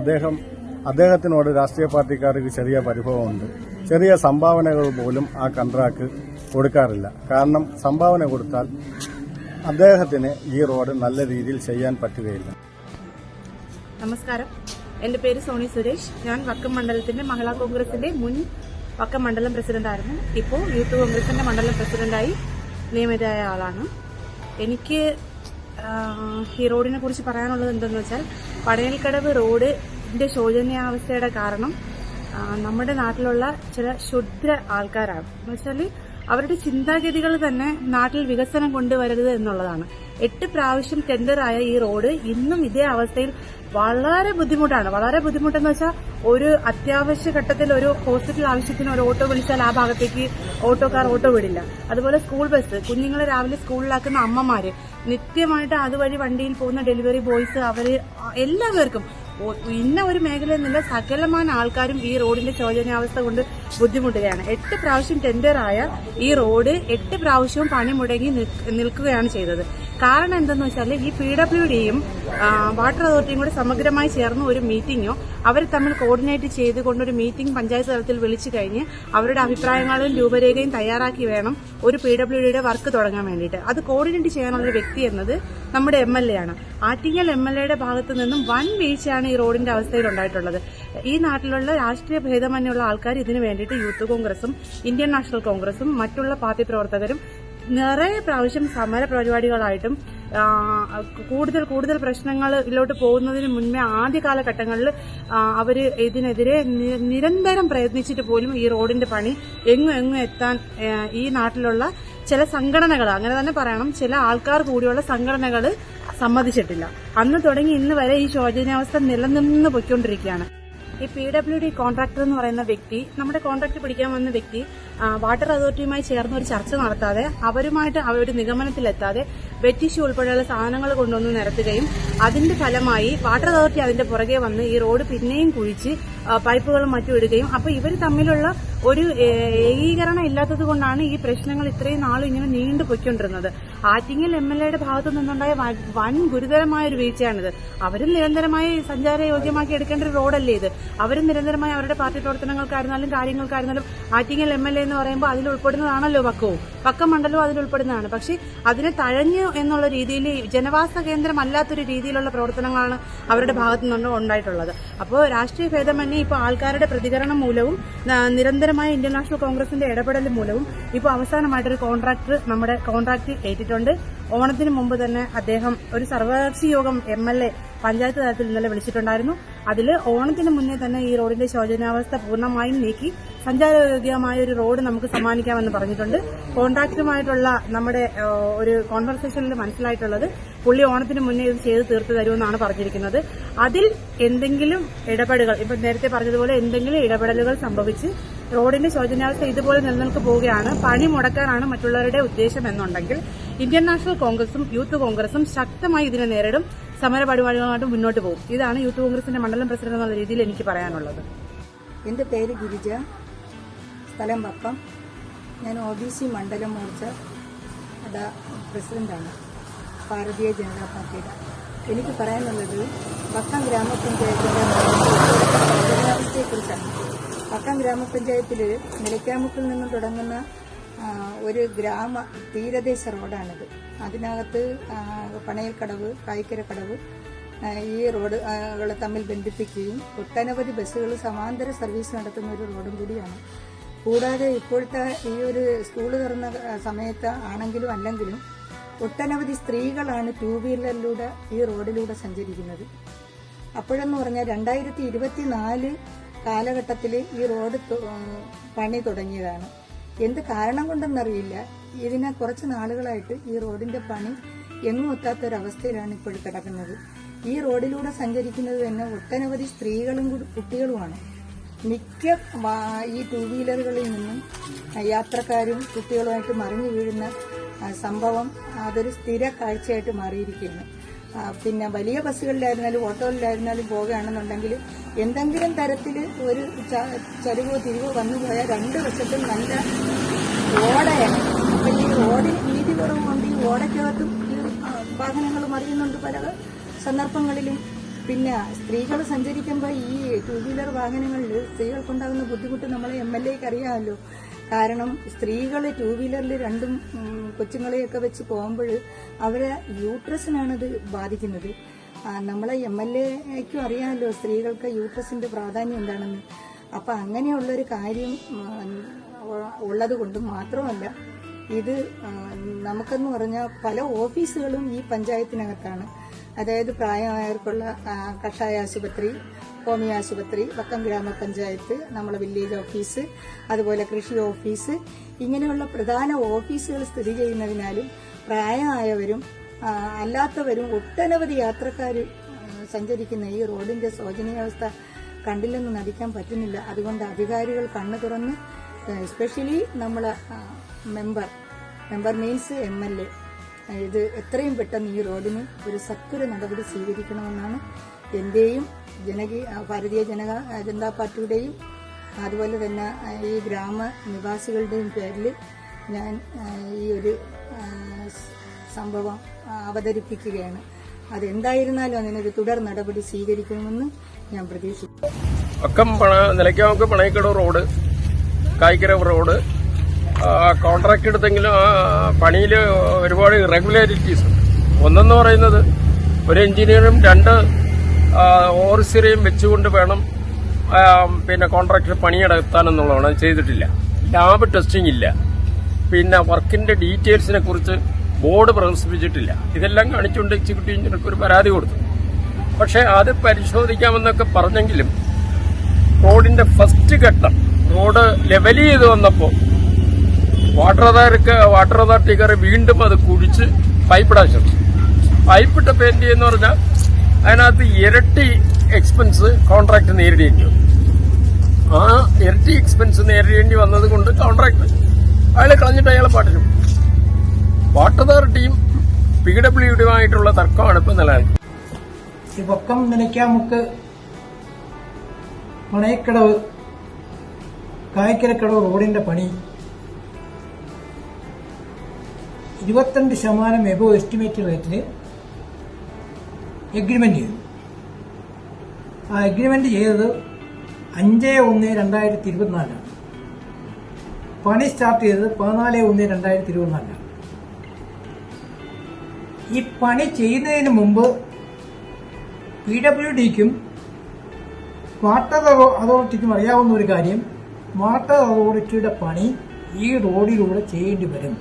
അദ്ദേഹത്തിനോട് രാഷ്ട്രീയ പാർട്ടിക്കാർക്ക് ചെറിയ പരിഭവമുണ്ട്, ചെറിയ സംഭാവനകൾ പോലും ആ കൺട്രാക്ട് കൊടുക്കാറില്ല. കാരണം സംഭാവന കൊടുത്താൽ അദ്ദേഹത്തിന് ഈ റോഡ് നല്ല രീതിയിൽ ചെയ്യാൻ പറ്റുകയില്ല. നമസ്കാരം, എൻ്റെ പേര് സോണി സുരേഷ്. ഞാൻ വക്കം മണ്ഡലത്തിന്റെ മഹിളാ കോൺഗ്രസിന്റെ മുൻ വക്കം മണ്ഡലം പ്രസിഡന്റായിരുന്നു. ഇപ്പോൾ യൂത്ത് കോൺഗ്രസിന്റെ മണ്ഡലം പ്രസിഡന്റായി നിയമിതയായ ആളാണ്. എനിക്ക് ഈ റോഡിനെ കുറിച്ച് പറയാനുള്ളത് എന്തെന്ന് വെച്ചാൽ, പടയൽക്കടവ് റോഡിന്റെ ശോചനീയാവസ്ഥയുടെ കാരണം നമ്മുടെ നാട്ടിലുള്ള ചില ക്ഷുദ്ര ആൾക്കാരാണ്. എന്ന് വെച്ചാൽ അവരുടെ ചിന്താഗതികൾ തന്നെ നാട്ടിൽ വികസനം കൊണ്ടുവരരുത് എന്നുള്ളതാണ്. 8 പ്രാവശ്യം ടെൻഡറായ ഈ റോഡ് ഇന്നും ഇതേ അവസ്ഥയിൽ വളരെ ബുദ്ധിമുട്ടാണ്. വളരെ ബുദ്ധിമുട്ടെന്ന് വെച്ചാൽ, ഒരു അത്യാവശ്യ ഘട്ടത്തിൽ ഒരു ഹോസ്പിറ്റൽ ആവശ്യത്തിന് ഒരു ഓട്ടോ വിളിച്ചാൽ ആ ഭാഗത്തേക്ക് ഓട്ടോക്കാർ ഓട്ടോ വിടില്ല. അതുപോലെ സ്കൂൾ ബസ്, കുഞ്ഞുങ്ങളെ രാവിലെ സ്കൂളിലാക്കുന്ന അമ്മമാര്, നിത്യമായിട്ട് അതുവഴി വണ്ടിയിൽ പോകുന്ന ഡെലിവറി ബോയ്സ്, അവര് എല്ലാവർക്കും ഇന്ന ഒരു മേഖലയിൽ നിന്നുള്ള സകലമായ ആൾക്കാരും ഈ റോഡിന്റെ ശോചനീയാവസ്ഥ കൊണ്ട് ബുദ്ധിമുട്ടുകയാണ്. 8 പ്രാവശ്യം ടെൻഡറായ ഈ റോഡ് 8 പ്രാവശ്യവും പണി മുടങ്ങി നിൽക്കുകയാണ് ചെയ്തത്. കാരണം എന്തെന്ന് വെച്ചാൽ, ഈ PWDയും വാട്ടർ അതോറിറ്റിയും കൂടെ സമഗ്രമായി ചേർന്ന് ഒരു മീറ്റിംഗോ അവർ തമ്മിൽ കോർഡിനേറ്റ് ചെയ്തുകൊണ്ടൊരു മീറ്റിംഗ് പഞ്ചായത്ത് തലത്തിൽ വിളിച്ചു കഴിഞ്ഞ് അവരുടെ അഭിപ്രായങ്ങളും രൂപരേഖയും തയ്യാറാക്കി വേണം ഒരു PWDയുടെ വർക്ക് തുടങ്ങാൻ വേണ്ടിയിട്ട്. അത് കോർഡിനേറ്റ് ചെയ്യാനുള്ള വ്യക്തി എന്നത് നമ്മുടെ MLA ആണ്. ആറ്റിങ്ങൽ MLAയുടെ ഭാഗത്തു നിന്നും വൻ വീഴ്ചയാണ് ഈ റോഡിന്റെ അവസ്ഥയിൽ ഉണ്ടായിട്ടുള്ളത്. ഈ നാട്ടിലുള്ള രാഷ്ട്രീയ ഭേദമന്യുള്ള ആൾക്കാർ ഇതിനു വേണ്ടിയിട്ട് യൂത്ത് കോൺഗ്രസും ഇന്ത്യൻ നാഷണൽ കോൺഗ്രസും മറ്റുള്ള പാർട്ടി പ്രവർത്തകരും നിറയെ പ്രാവശ്യം സമര പരിപാടികളായിട്ടും കൂടുതൽ പ്രശ്നങ്ങളിലോട്ട് പോകുന്നതിന് മുൻപേ ആദ്യ കാലഘട്ടങ്ങളിൽ അവര് ഇതിനെതിരെ നിരന്തരം പ്രയത്നിച്ചിട്ട് പോലും ഈ റോഡിന്റെ പണി എങ്ങും എത്താൻ ഈ നാട്ടിലുള്ള ചില സംഘടനകൾ, അങ്ങനെ തന്നെ പറയണം, ചില ആൾക്കാർ കൂടിയുള്ള സംഘടനകൾ സമ്മതിച്ചിട്ടില്ല. അന്ന് തുടങ്ങി ഇന്ന് വരെ ഈ ശോചനീയാവസ്ഥ നിലനിന്ന് പൊയ്ക്കൊണ്ടിരിക്കുകയാണ്. ഈ PWD കോൺട്രാക്ടർ എന്ന് പറയുന്ന വ്യക്തി, നമ്മുടെ കോൺട്രാക്ട് പിടിക്കാൻ വന്ന വ്യക്തി വാട്ടർ അതോറിറ്റിയുമായി ചേർന്ന് ഒരു ചർച്ച നടത്താതെ, അവരുമായിട്ട് ഒരു നിഗമനത്തിലെത്താതെ വെറ്റിഷ്യൂ ഉൾപ്പെടെയുള്ള സാധനങ്ങൾ കൊണ്ടുവന്ന് നിരത്തുകയും അതിന്റെ ഫലമായി വാട്ടർ അതോറിറ്റി അതിന്റെ പുറകെ വന്ന് ഈ റോഡ് പിന്നെയും കുഴിച്ച് പൈപ്പുകളും മറ്റും ഇടുകയും, അപ്പൊ ഇവർ തമ്മിലുള്ള ഒരു ഏകീകരണം ഇല്ലാത്തത് കൊണ്ടാണ് ഈ പ്രശ്നങ്ങൾ ഇത്രയും നാളും ഇങ്ങനെ നീണ്ടു പൊയ്ക്കൊണ്ടിരുന്നത്. ആറ്റിങ്ങൽ MLAയുടെ ഭാഗത്തു നിന്നുണ്ടായ വൻ ഗുരുതരമായ ഒരു വീഴ്ചയാണിത്. അവരും നിരന്തരമായി സഞ്ചാരയോഗ്യമാക്കി എടുക്കേണ്ട ഒരു റോഡല്ലേ ഇത്. അവരും നിരന്തരമായി അവരുടെ പാർട്ടി പ്രവർത്തനങ്ങൾക്കായിരുന്നാലും കാര്യങ്ങൾക്കായിരുന്നാലും ആറ്റിങ്ങൽ MLA എന്ന് പറയുമ്പോൾ അതിൽ ഉൾപ്പെടുന്നതാണല്ലോ വക്കം മണ്ഡലവും അതിൽ ഉൾപ്പെടുന്നതാണ്. പക്ഷെ അതിനെ തഴഞ്ഞു എന്നുള്ള രീതിയിൽ ജനവാസ കേന്ദ്രമല്ലാത്തൊരു രീതിയിലുള്ള പ്രവർത്തനങ്ങളാണ് അവരുടെ ഭാഗത്തു നിന്ന് ഉണ്ടായിട്ടുള്ളത്. അപ്പോൾ രാഷ്ട്രീയ ഭേദമന്യേ ഇപ്പോൾ ആൾക്കാരുടെ പ്രതികരണം മൂലവും നിരന്തരമായ ഇന്ത്യൻ നാഷണൽ കോൺഗ്രസിന്റെ ഇടപെടൽ മൂലവും ഇപ്പോൾ അവസാനമായിട്ടൊരു നമ്മുടെ കോൺട്രാക്ട് ഏറ്റിട്ടുണ്ട്. ഓണത്തിന് മുമ്പ് തന്നെ അദ്ദേഹം ഒരു സർവകക്ഷി യോഗം MLA പഞ്ചായത്ത് തലത്തിൽ ഇന്നലെ വിളിച്ചിട്ടുണ്ടായിരുന്നു. അതിൽ ഓണത്തിന് മുന്നേ തന്നെ ഈ റോഡിന്റെ ശോചനാവസ്ഥ പൂർണ്ണമായും നീക്കി സഞ്ചാരയോഗ്യമായ ഒരു റോഡ് നമുക്ക് സമ്മാനിക്കാമെന്ന് പറഞ്ഞിട്ടുണ്ട്. കോൺട്രാക്ടറുമായിട്ടുള്ള നമ്മുടെ ഒരു കോൺവെർസേഷനിൽ മനസ്സിലായിട്ടുള്ളത്, പുള്ളി ഓണത്തിന് മുന്നേ ഇത് ചെയ്ത് തീർത്തു തരുമെന്നാണ് പറഞ്ഞിരിക്കുന്നത്. അതിൽ എന്തെങ്കിലും ഇടപെടലുകൾ, ഇപ്പൊ നേരത്തെ പറഞ്ഞതുപോലെ എന്തെങ്കിലും ഇടപെടലുകൾ സംഭവിച്ച് റോഡിന്റെ ശോചനാവസ്ഥ ഇതുപോലെ നിലനിൽക്ക് പോവുകയാണ്, പണി മുടക്കാനാണ് മറ്റുള്ളവരുടെ ഉദ്ദേശം എന്നുണ്ടെങ്കിൽ ഇന്ത്യൻ നാഷണൽ കോൺഗ്രസും യൂത്ത് കോൺഗ്രസും ശക്തമായി ഇതിനെ നേരിടും, സമര പരിപാടികളുമായിട്ട് മുന്നോട്ട് പോകും. ഇതാണ് യൂത്ത് കോൺഗ്രസിന്റെ മണ്ഡലം പ്രസിഡന്റ് എന്നുള്ള രീതിയിൽ എനിക്ക് പറയാനുള്ളത്. എൻ്റെ പേര് ഗിരിജ, സ്ഥലം വക്കം. ഞാൻ OBC മണ്ഡലം മോർച്ച പ്രസിഡന്റാണ്, ഭാരതീയ ജനതാ പാർട്ടിയുടെ. എനിക്ക് പറയാനുള്ളത് വക്കം ഗ്രാമപഞ്ചായത്തിൻ്റെ ജനാവസ്ഥയെക്കുറിച്ചാണ്. വക്കം ഗ്രാമപഞ്ചായത്തിൽ നിലയ്ക്കാമുക്കിൽ നിന്നും തുടങ്ങുന്ന ഒരു തീരദേശ റോഡാണിത്. അതിനകത്ത് പണയൽക്കടവ്, കായിക്കരക്കടവ് ഈ റോഡുകൾ തമ്മിൽ ബന്ധിപ്പിക്കുകയും ഒട്ടനവധി ബസ്സുകൾ സമാന്തര സർവീസ് നടത്തുന്ന ഒരു റോഡും കൂടിയാണ്. കൂടാതെ ഇപ്പോഴത്തെ ഈ ഒരു സ്കൂള് തുറന്ന സമയത്ത് ആണെങ്കിലും അല്ലെങ്കിലും ഒട്ടനവധി സ്ത്രീകളാണ് 2 വീലറിലൂടെ ഈ റോഡിലൂടെ സഞ്ചരിക്കുന്നത്. അപ്പോഴെന്ന് പറഞ്ഞാൽ 2024 കാലഘട്ടത്തിൽ ഈ റോഡ് പണി തുടങ്ങിയതാണ്. എന്ത് കാരണം കൊണ്ടെന്നറിയില്ല, ഇതിനെ കുറച്ച് നാളുകളായിട്ട് ഈ റോഡിന്റെ പണി എങ്ങും എത്താത്തൊരവസ്ഥയിലാണ് ഇപ്പോൾ കിടക്കുന്നത്. ഈ റോഡിലൂടെ സഞ്ചരിക്കുന്നത് തന്നെ ഒട്ടനവധി സ്ത്രീകളും കുട്ടികളുമാണ്. മിക്ക ഈ 2 വീലറുകളിൽ നിന്നും യാത്രക്കാരും കുട്ടികളുമായിട്ട് മറിഞ്ഞു വീഴുന്ന സംഭവം അതൊരു സ്ഥിര കാഴ്ചയായിട്ട് മാറിയിരിക്കുന്നു. പിന്നെ വലിയ ബസ്സുകളിലായിരുന്നാലും ഓട്ടോയിലായിരുന്നാലും പോകുകയാണെന്നുണ്ടെങ്കിൽ എന്തെങ്കിലും തരത്തിൽ ഒരു ചരിവോ തിരിവോ വന്നു പോയാൽ 2 വശത്തും നല്ല ഓടയാണ്. അപ്പം ഈ ഓടിന് വീതി കുറവുകൊണ്ട് ഈ ഓടയ്ക്കകത്തും ഈ വാഹനങ്ങൾ മറിയുന്നുണ്ട് പല സന്ദർഭങ്ങളിലും. പിന്നെ സ്ത്രീകൾ സഞ്ചരിക്കുമ്പോൾ ഈ 2 വീലർ വാഹനങ്ങളിൽ സ്ത്രീകൾക്കുണ്ടാകുന്ന ബുദ്ധിമുട്ട് നമ്മളെ MLAക്ക് അറിയാമല്ലോ. കാരണം സ്ത്രീകൾ 2 വീലറിൽ രണ്ടും കൊച്ചുങ്ങളെയൊക്കെ വെച്ച് പോകുമ്പോൾ അവരെ യൂട്രസിനാണത് ബാധിക്കുന്നത്. നമ്മളെ MLAയ്ക്കും അറിയാമല്ലോ സ്ത്രീകൾക്ക് യൂട്രസിന്റെ പ്രാധാന്യം എന്താണെന്ന്. അപ്പൊ അങ്ങനെയുള്ളൊരു കാര്യം ഉള്ളത് കൊണ്ട് മാത്രമല്ല, ഇത് നമുക്കെന്ന് പറഞ്ഞാൽ പല ഓഫീസുകളും ഈ പഞ്ചായത്തിനകത്താണ്. അതായത് പ്രായമായവർക്കുള്ള കഷായ ആശുപത്രി, ഹോമിയോ ആശുപത്രി, വക്കം ഗ്രാമപഞ്ചായത്ത്, നമ്മളെ വില്ലേജ് ഓഫീസ്, അതുപോലെ കൃഷി ഓഫീസ്, ഇങ്ങനെയുള്ള പ്രധാന ഓഫീസുകൾ സ്ഥിതി ചെയ്യുന്നതിനാലും പ്രായമായവരും അല്ലാത്തവരും ഒട്ടനവധി യാത്രക്കാർ സഞ്ചരിക്കുന്ന ഈ റോഡിന്റെ ശോചനീയാവസ്ഥ കണ്ടില്ലെന്ന് നടിക്കാൻ പറ്റുന്നില്ല. അതുകൊണ്ട് അധികാരികൾ കണ്ണു തുറന്ന്, എസ്പെഷ്യലി നമ്മളെ മെമ്പർ മീൻസ് MLA, ഇത് എത്രയും പെട്ടെന്ന് ഈ റോഡിന് ഒരു സത്വര നടപടി സ്വീകരിക്കണമെന്നാണ് എന്റെയും ഭാരതീയ ജനതാ പാർട്ടിയുടെയും അതുപോലെ തന്നെ ഈ ഗ്രാമ നിവാസികളുടെയും പേരിൽ ഞാൻ ഈ ഒരു സംഭവം അവതരിപ്പിക്കുകയാണ്. അതെന്തായിരുന്നാലും അതിനൊരു തുടർ നടപടി സ്വീകരിക്കുമെന്ന് ഞാൻ പ്രതീക്ഷിക്കുന്നു. അക്കം നിലയ്ക്കാമൊക്കെ പണയക്കടവ് റോഡ്, കായ്ക്കര റോഡ് കോൺട്രാക്ട് എടുത്തെങ്കിലും ആ പണിയിൽ ഒരുപാട് ഇറഗുലാരിറ്റീസ് ഉണ്ട്. ഒന്നെന്ന് പറയുന്നത് ഒരു എഞ്ചിനീയറും 2 ഓവർസിയറേയും വെച്ചുകൊണ്ട് വേണം പിന്നെ കോൺട്രാക്ടർ പണിയെടുത്താനെന്നുള്ളതാണ്. അത് ചെയ്തിട്ടില്ല. ലാബ് ടെസ്റ്റിംഗ് ഇല്ല. പിന്നെ വർക്കിന്റെ ഡീറ്റെയിൽസിനെ കുറിച്ച് ബോർഡ് പ്രദർശിപ്പിച്ചിട്ടില്ല. ഇതെല്ലാം കാണിച്ചുകൊണ്ട് എക്സിക്യൂട്ടീവ് എഞ്ചിനീയർക്ക് ഒരു പരാതി കൊടുത്തു. പക്ഷെ അത് പരിശോധിക്കാമെന്നൊക്കെ പറഞ്ഞെങ്കിലും റോഡിന്റെ ഫസ്റ്റ് ഘട്ടം റോഡ് ലെവൽ ചെയ്ത് വന്നപ്പോൾ വാട്ടർ അതോറിറ്റിക്കാർ വീണ്ടും അത് കുഴിച്ച് പൈപ്പിടാൻ ശ്രമിച്ചു. പൈപ്പിട്ടപ്പോൾ എന്ത് ചെയ്യുന്ന പറഞ്ഞാൽ അതിനകത്ത് ഇരട്ടി എക്സ്പെൻസ് കോൺട്രാക്ട് നേരിടേണ്ടി വന്നു. ആ ഇരട്ടി എക്സ്പെൻസ് നേരിടേണ്ടി വന്നത് കൊണ്ട് കോൺട്രാക്ട് അയാളെ കളഞ്ഞിട്ട് അയാളെ പാട്ടിച്ചു. വാട്ടർ അതോറിറ്റിയും PWDയുമായിട്ടുള്ള തർക്കമാണ് ഇപ്പം നിലനിൽക്കുന്നത്. ഈ വക്കം നിലയ്ക്കാമുക്ക് പണയക്കടവ് കായ്ക്കരക്കടവ് റോഡിന്റെ പണി 22% എബോ എസ്റ്റിമേറ്റ് റേറ്റിൽ എഗ്രിമെന്റ് ചെയ്തു. ആ എഗ്രിമെന്റ് ചെയ്തത് 5/1/2024 പണി സ്റ്റാർട്ട് ചെയ്തത് 14/1/2024. ഈ പണി ചെയ്യുന്നതിന് മുമ്പ് PWDക്കും വാട്ടർ അതോറിറ്റിക്കും അറിയാവുന്ന ഒരു കാര്യം, വാട്ടർ അതോറിറ്റിയുടെ പണി ഈ റോഡിലൂടെ ചെയ്യേണ്ടി വരും.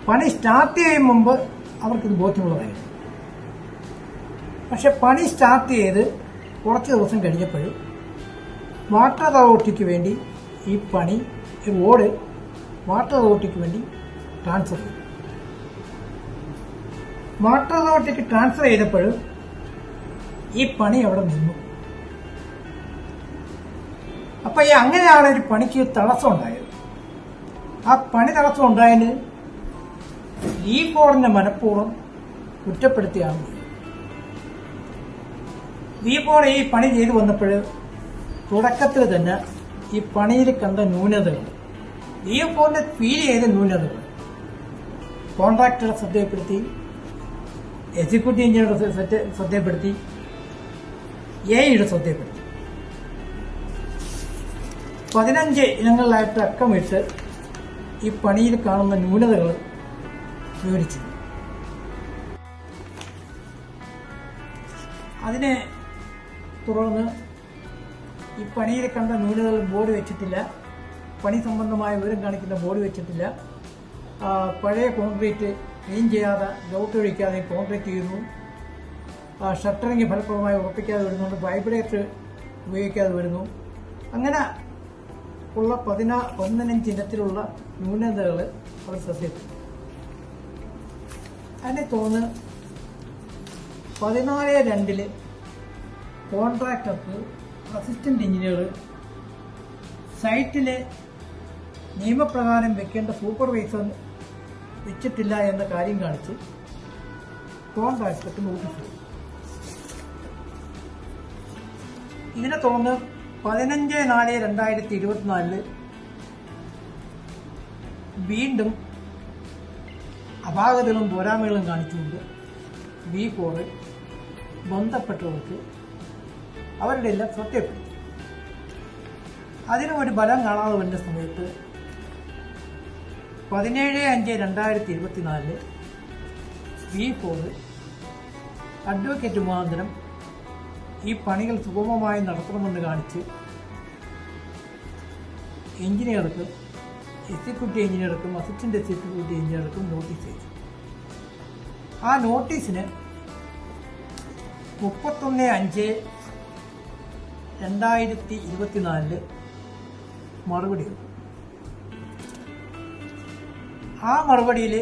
പണി സ്റ്റാർട്ട് ചെയ്യും മുമ്പ് അവർക്കിത് ബോധ്യമുള്ളതായിരുന്നു. പക്ഷെ പണി സ്റ്റാർട്ട് ചെയ്ത് കുറച്ച് ദിവസം കഴിഞ്ഞപ്പോൾ വാട്ടർ അതോറിറ്റിക്ക് വേണ്ടി ഈ പണി റോഡ് വാട്ടർ അതോറിറ്റിക്ക് വേണ്ടി ട്രാൻസ്ഫർ ചെയ്തു. വാട്ടർ അതോറിറ്റിക്ക് ട്രാൻസ്ഫർ ചെയ്തപ്പോൾ ഈ പണി അവിടെ നിന്നു. അപ്പൊ ഈ അങ്ങനെയാണ് ഒരു പണിക്ക് തടസ്സം ഉണ്ടായത്. ആ പണി തടസ്സം ഉണ്ടായതിന് V4നെ മനഃപൂർവ്വം കുറ്റപ്പെടുത്തിയാണ്. V4 ഈ പണി ചെയ്തു വന്നപ്പോൾ തുടക്കത്തിൽ തന്നെ ഈ പണിയിൽ കണ്ട ന്യൂനതകൾ, V4നെ ഫീൽ ചെയ്ത ന്യൂനതകൾ കോൺട്രാക്ടറെ ശ്രദ്ധയപ്പെടുത്തി, എക്സിക്യൂട്ടീവ് എഞ്ചിനീയറുടെ ശ്രദ്ധയപ്പെടുത്തി, എയുടെ ശ്രദ്ധയപ്പെടുത്തി. 15 ഇനങ്ങളിലായിട്ട് അക്കമിട്ട് ഈ പണിയിൽ കാണുന്ന ന്യൂനതകൾ വിവരിച്ചു. അതിനെ തുടർന്ന് ഈ പണിയിൽ കണ്ട ന്യൂനതകൾ ബോർഡ് വെച്ചിട്ടില്ല, പണി സംബന്ധമായ വിവരം കാണിക്കുന്ന ബോർഡ് വെച്ചിട്ടില്ല, പഴയ കോൺക്രീറ്റ് ക്ലീൻ ചെയ്യാതെ ഗ്രൗട്ട് ഒഴിക്കാതെ കോൺക്രീറ്റ് ചെയ്യുന്നു, ഷട്ടറിങ് ഫലപ്രദമായി ഉറപ്പിക്കാതെ വരുന്നുണ്ട്, വൈബ്രേറ്റർ ഉപയോഗിക്കാതെ വരുന്നു. അങ്ങനെ ഉള്ള 15 ഇനത്തിലുള്ള ന്യൂനതകൾ അവർ ശ്രദ്ധിച്ചു. അതിനെ തുടർന്ന് 14/2 കോൺട്രാക്ടർക്ക് അസിസ്റ്റന്റ് എഞ്ചിനീയർ സൈറ്റിലെ നിയമപ്രകാരം വെക്കേണ്ട സൂപ്പർവൈസർ വെച്ചിട്ടില്ല എന്ന കാര്യം കാണിച്ച് കോൺട്രാക്ടർക്ക് നോട്ടീസ് ചെയ്തു. ഇതിനെ തുടർന്ന് 15/4/2024 വീണ്ടും അപാകതകളും പോരായ്മകളും കാണിച്ചുകൊണ്ട് V4 ബന്ധപ്പെട്ടവർക്ക് അവരുടെ എല്ലാം ശ്രദ്ധയപ്പെടുത്തി. അതിനും ഒരു ബലം കാണാതെ വരുന്ന സമയത്ത് 17/5/2024 V4 അഡ്വക്കേറ്റ് മുഖാന്തരം ഈ പണികൾ സുഗമമായി നടത്തണമെന്ന് കാണിച്ച് എഞ്ചിനീയർക്കും എക്സിക്യൂട്ടീവ് എഞ്ചിനീയർക്കും അസിസ്റ്റന്റ് എക്സിക്യൂട്ടീവ് എഞ്ചിനീയർക്കും നോട്ടീസ് അയച്ചു. ആ നോട്ടീസിന് 31/5/2024 മറുപടി. ആ മറുപടിയിൽ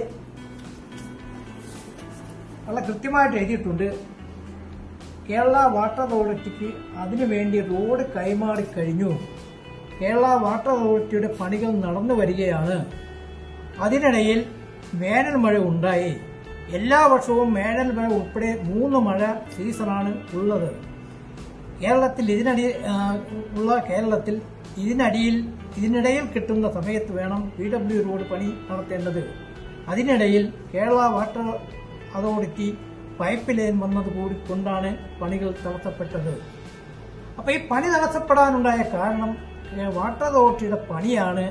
വളരെ കൃത്യമായിട്ട് എഴുതിയിട്ടുണ്ട്, കേരള വാട്ടർ അതോറിറ്റിക്ക് അതിനുവേണ്ടി റോഡ് കൈമാറി കഴിഞ്ഞു. കേരള വാട്ടർ അതോറിറ്റിയുടെ പണികൾ നടന്നു വരികയാണ്. അതിനിടയിൽ വേനൽ മഴ ഉണ്ടായി. എല്ലാ വർഷവും വേനൽ മഴ ഉൾപ്പെടെ 3 മഴ സീസണാണ് ഉള്ളത്. കേരളത്തിൽ ഇതിനിടയിൽ കിട്ടുന്ന സമയത്ത് വേണം PW റോഡ് പണി നടത്തേണ്ടത്. അതിനിടയിൽ Kerala water authority pipe line വന്നത് കൂടി കൊണ്ടാണ് പണികൾ തടസ്സപ്പെട്ടത്. അപ്പോൾ ഈ പണി തടസ്സപ്പെടാനുണ്ടായ കാരണം വാട്ടർ അതോറിറ്റിയുടെ പണിയാണ്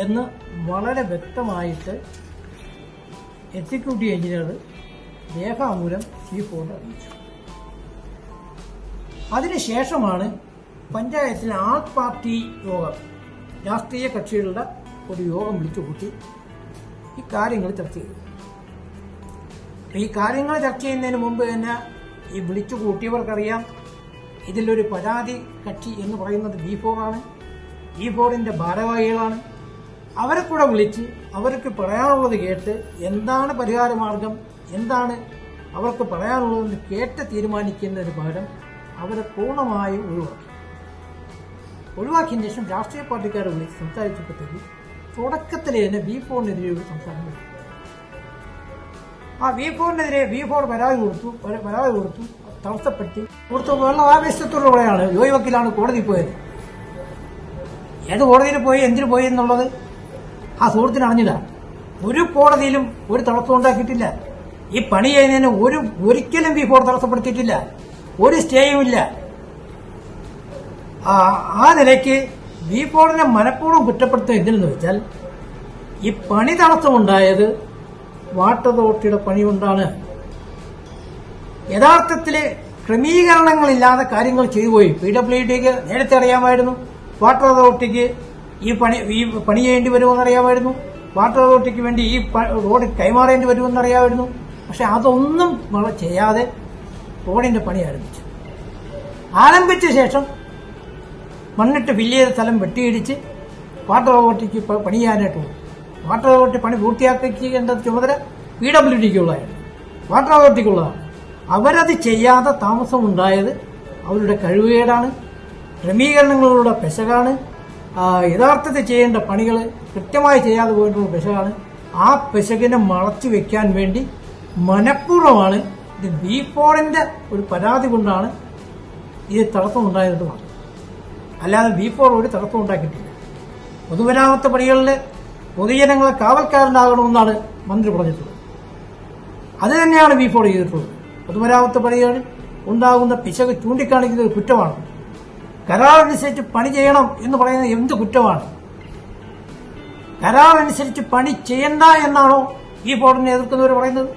എന്ന് വളരെ വ്യക്തമായിട്ട് എക്സിക്യൂട്ടീവ് എഞ്ചിനീയർ രേഖാമൂലം ചീഫ് ബോർഡ് അറിയിച്ചു. അതിനുശേഷമാണ് പഞ്ചായത്തിലെ ആൾ പാർട്ടി യോഗം, രാഷ്ട്രീയ കക്ഷികളുടെ ഒരു യോഗം വിളിച്ചുകൂട്ടി ഈ കാര്യങ്ങൾ ചർച്ച ചെയ്തു. ഈ കാര്യങ്ങൾ ചർച്ച ചെയ്യുന്നതിന് മുമ്പ് തന്നെ ഈ വിളിച്ചുകൂട്ടിയവർക്കറിയാം ഇതിലൊരു പരാതി കക്ഷി എന്ന് പറയുന്നത് V4 ആണ്. V4ന്റെ ഭാരവാഹികളാണ്. അവരെ കൂടെ വിളിച്ച് അവർക്ക് പറയാനുള്ളത് കേട്ട് എന്താണ് പരിഹാരമാർഗം, എന്താണ് അവർക്ക് പറയാനുള്ളതെന്ന് കേട്ട് തീരുമാനിക്കുന്നതിന് പകരം അവരെ പൂർണ്ണമായും ഒഴിവാക്കിയതിന് ശേഷം രാഷ്ട്രീയ പാർട്ടിക്കാരെ വിളിച്ച് സംസാരിച്ചപ്പോഴത്തേക്ക് തുടക്കത്തിൽ തന്നെ V4നെതിരെ ഒരു സംസാരം വരും. ആ V4നെതിരെ V4 പരാതി കൊടുത്തു തടസ്സപ്പെടുത്തി വെള്ള ആവേശത്തോടുകൂടെയാണ് ജോയി വക്കീലാണ് കോടതിയിൽ പോയത്. ഏത് കോടതിയിൽ പോയി എന്തിനു പോയി എന്നുള്ളത് ആ സുഹൃത്തിന് അറിഞ്ഞില്ല. ഒരു കോടതിയിലും ഒരു തടസ്സം ഉണ്ടാക്കിയിട്ടില്ല. ഈ പണി ചെയ്യുന്നതിന് ഒരിക്കലും V4 തടസ്സപ്പെടുത്തിയിട്ടില്ല. ഒരു സ്റ്റേയും ഇല്ല. ആ നിലയ്ക്ക് V4നെ മനഃപൂർവ്വം കുറ്റപ്പെടുത്തുക എന്തിനെന്ന് വെച്ചാൽ ഈ പണി തടസ്സമുണ്ടായത് വാട്ടർ അതോറിറ്റിയുടെ പണി കൊണ്ടാണ്. യഥാർത്ഥത്തിൽ ക്രമീകരണങ്ങളില്ലാതെ കാര്യങ്ങൾ ചെയ്തുപോയി. PWDക്ക് നേരത്തെ അറിയാമായിരുന്നു വാട്ടർ അതോറിറ്റിക്ക് ഈ പണി ചെയ്യേണ്ടി വരുമെന്ന് അറിയാമായിരുന്നു. വാട്ടർ അതോറിറ്റിക്ക് വേണ്ടി ഈ റോഡ് കൈമാറേണ്ടി വരുമെന്ന് അറിയാമായിരുന്നു. പക്ഷെ അതൊന്നും ചെയ്യാതെ റോഡിന്റെ പണി ആരംഭിച്ച ശേഷം മണ്ണിട്ട് ഫില്ല് ചെയ്ത സ്ഥലം വെട്ടിയിടിച്ച് വാട്ടർ അതോറിറ്റിക്ക് പണി ചെയ്യാനായിട്ട് പോകും. വാട്ടർ അതോറിറ്റി പണി പൂർത്തിയാക്കേണ്ട ചുമതല PWDക്കുള്ളതായിരുന്നു, വാട്ടർ അതോറിറ്റിക്കുള്ളതാണ്. അവരത് ചെയ്യാതെ താമസമുണ്ടായത് അവരുടെ കഴിവുകേടാണ്, ക്രമീകരണങ്ങളുടെ പെശകാണ്. യഥാർത്ഥത്തിൽ ചെയ്യേണ്ട പണികൾ കൃത്യമായി ചെയ്യാതെ പോയിട്ടുള്ള പെശകാണ്. ആ പെശകിനെ മറച്ചു വെക്കാൻ വേണ്ടി മനഃപൂർവ്വമാണ് ഇത് V4ന്റെ ഒരു പരാതി കൊണ്ടാണ് ഇത് തടസ്സമുണ്ടായത് മാത്രം. അല്ലാതെ V4 ഒരു തടസ്സം ഉണ്ടാക്കിയിട്ടില്ല. പൊതുമരാമത്ത് പണികളിൽ പൊതുജനങ്ങളെ കാവൽക്കാരനാകണമെന്നാണ് മന്ത്രി പറഞ്ഞിട്ടുള്ളത്. അത് തന്നെയാണ് V4 ചെയ്തിട്ടുള്ളത്. പൊതുമരാമത്ത് പണികളിൽ ഉണ്ടാകുന്ന പിശക് ചൂണ്ടിക്കാണിക്കുന്നത് കുറ്റമാണ്. കരാറനുസരിച്ച് പണി ചെയ്യണം എന്ന് പറയുന്നത് എന്ത് കുറ്റമാണ്? കരാറനുസരിച്ച് പണി ചെയ്യണ്ട എന്നാണോ V4നെ എതിർക്കുന്നവർ പറയുന്നത്?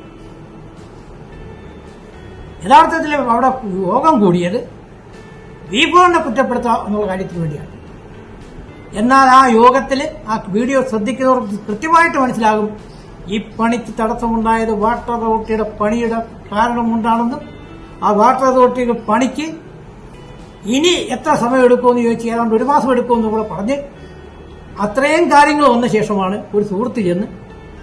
യഥാർത്ഥത്തിൽ അവിടെ യോഗം കൂടിയത് V4നെ കുറ്റപ്പെടുത്തുക എന്നുള്ള കാര്യത്തിന് വേണ്ടിയാണ്. എന്നാൽ ആ യോഗത്തിൽ ആ വീഡിയോ ശ്രദ്ധിക്കുന്നവർക്ക് കൃത്യമായിട്ട് മനസ്സിലാകും ഈ പണിക്ക് തടസ്സമുണ്ടായത് വാട്ടർ അതോറിറ്റിയുടെ പണിയുടെ കാരണം കൊണ്ടാണെന്നും ആ വാട്ടർ അതോറിറ്റിയുടെ പണിക്ക് ഇനി എത്ര സമയം എടുക്കുമെന്ന് ചോദിച്ച് ഏതാണ്ട് 1 മാസം എടുക്കുമെന്ന് കൂടെ പറഞ്ഞ് അത്രയും കാര്യങ്ങൾ വന്ന ശേഷമാണ് ഒരു സുഹൃത്ത് ചെന്ന്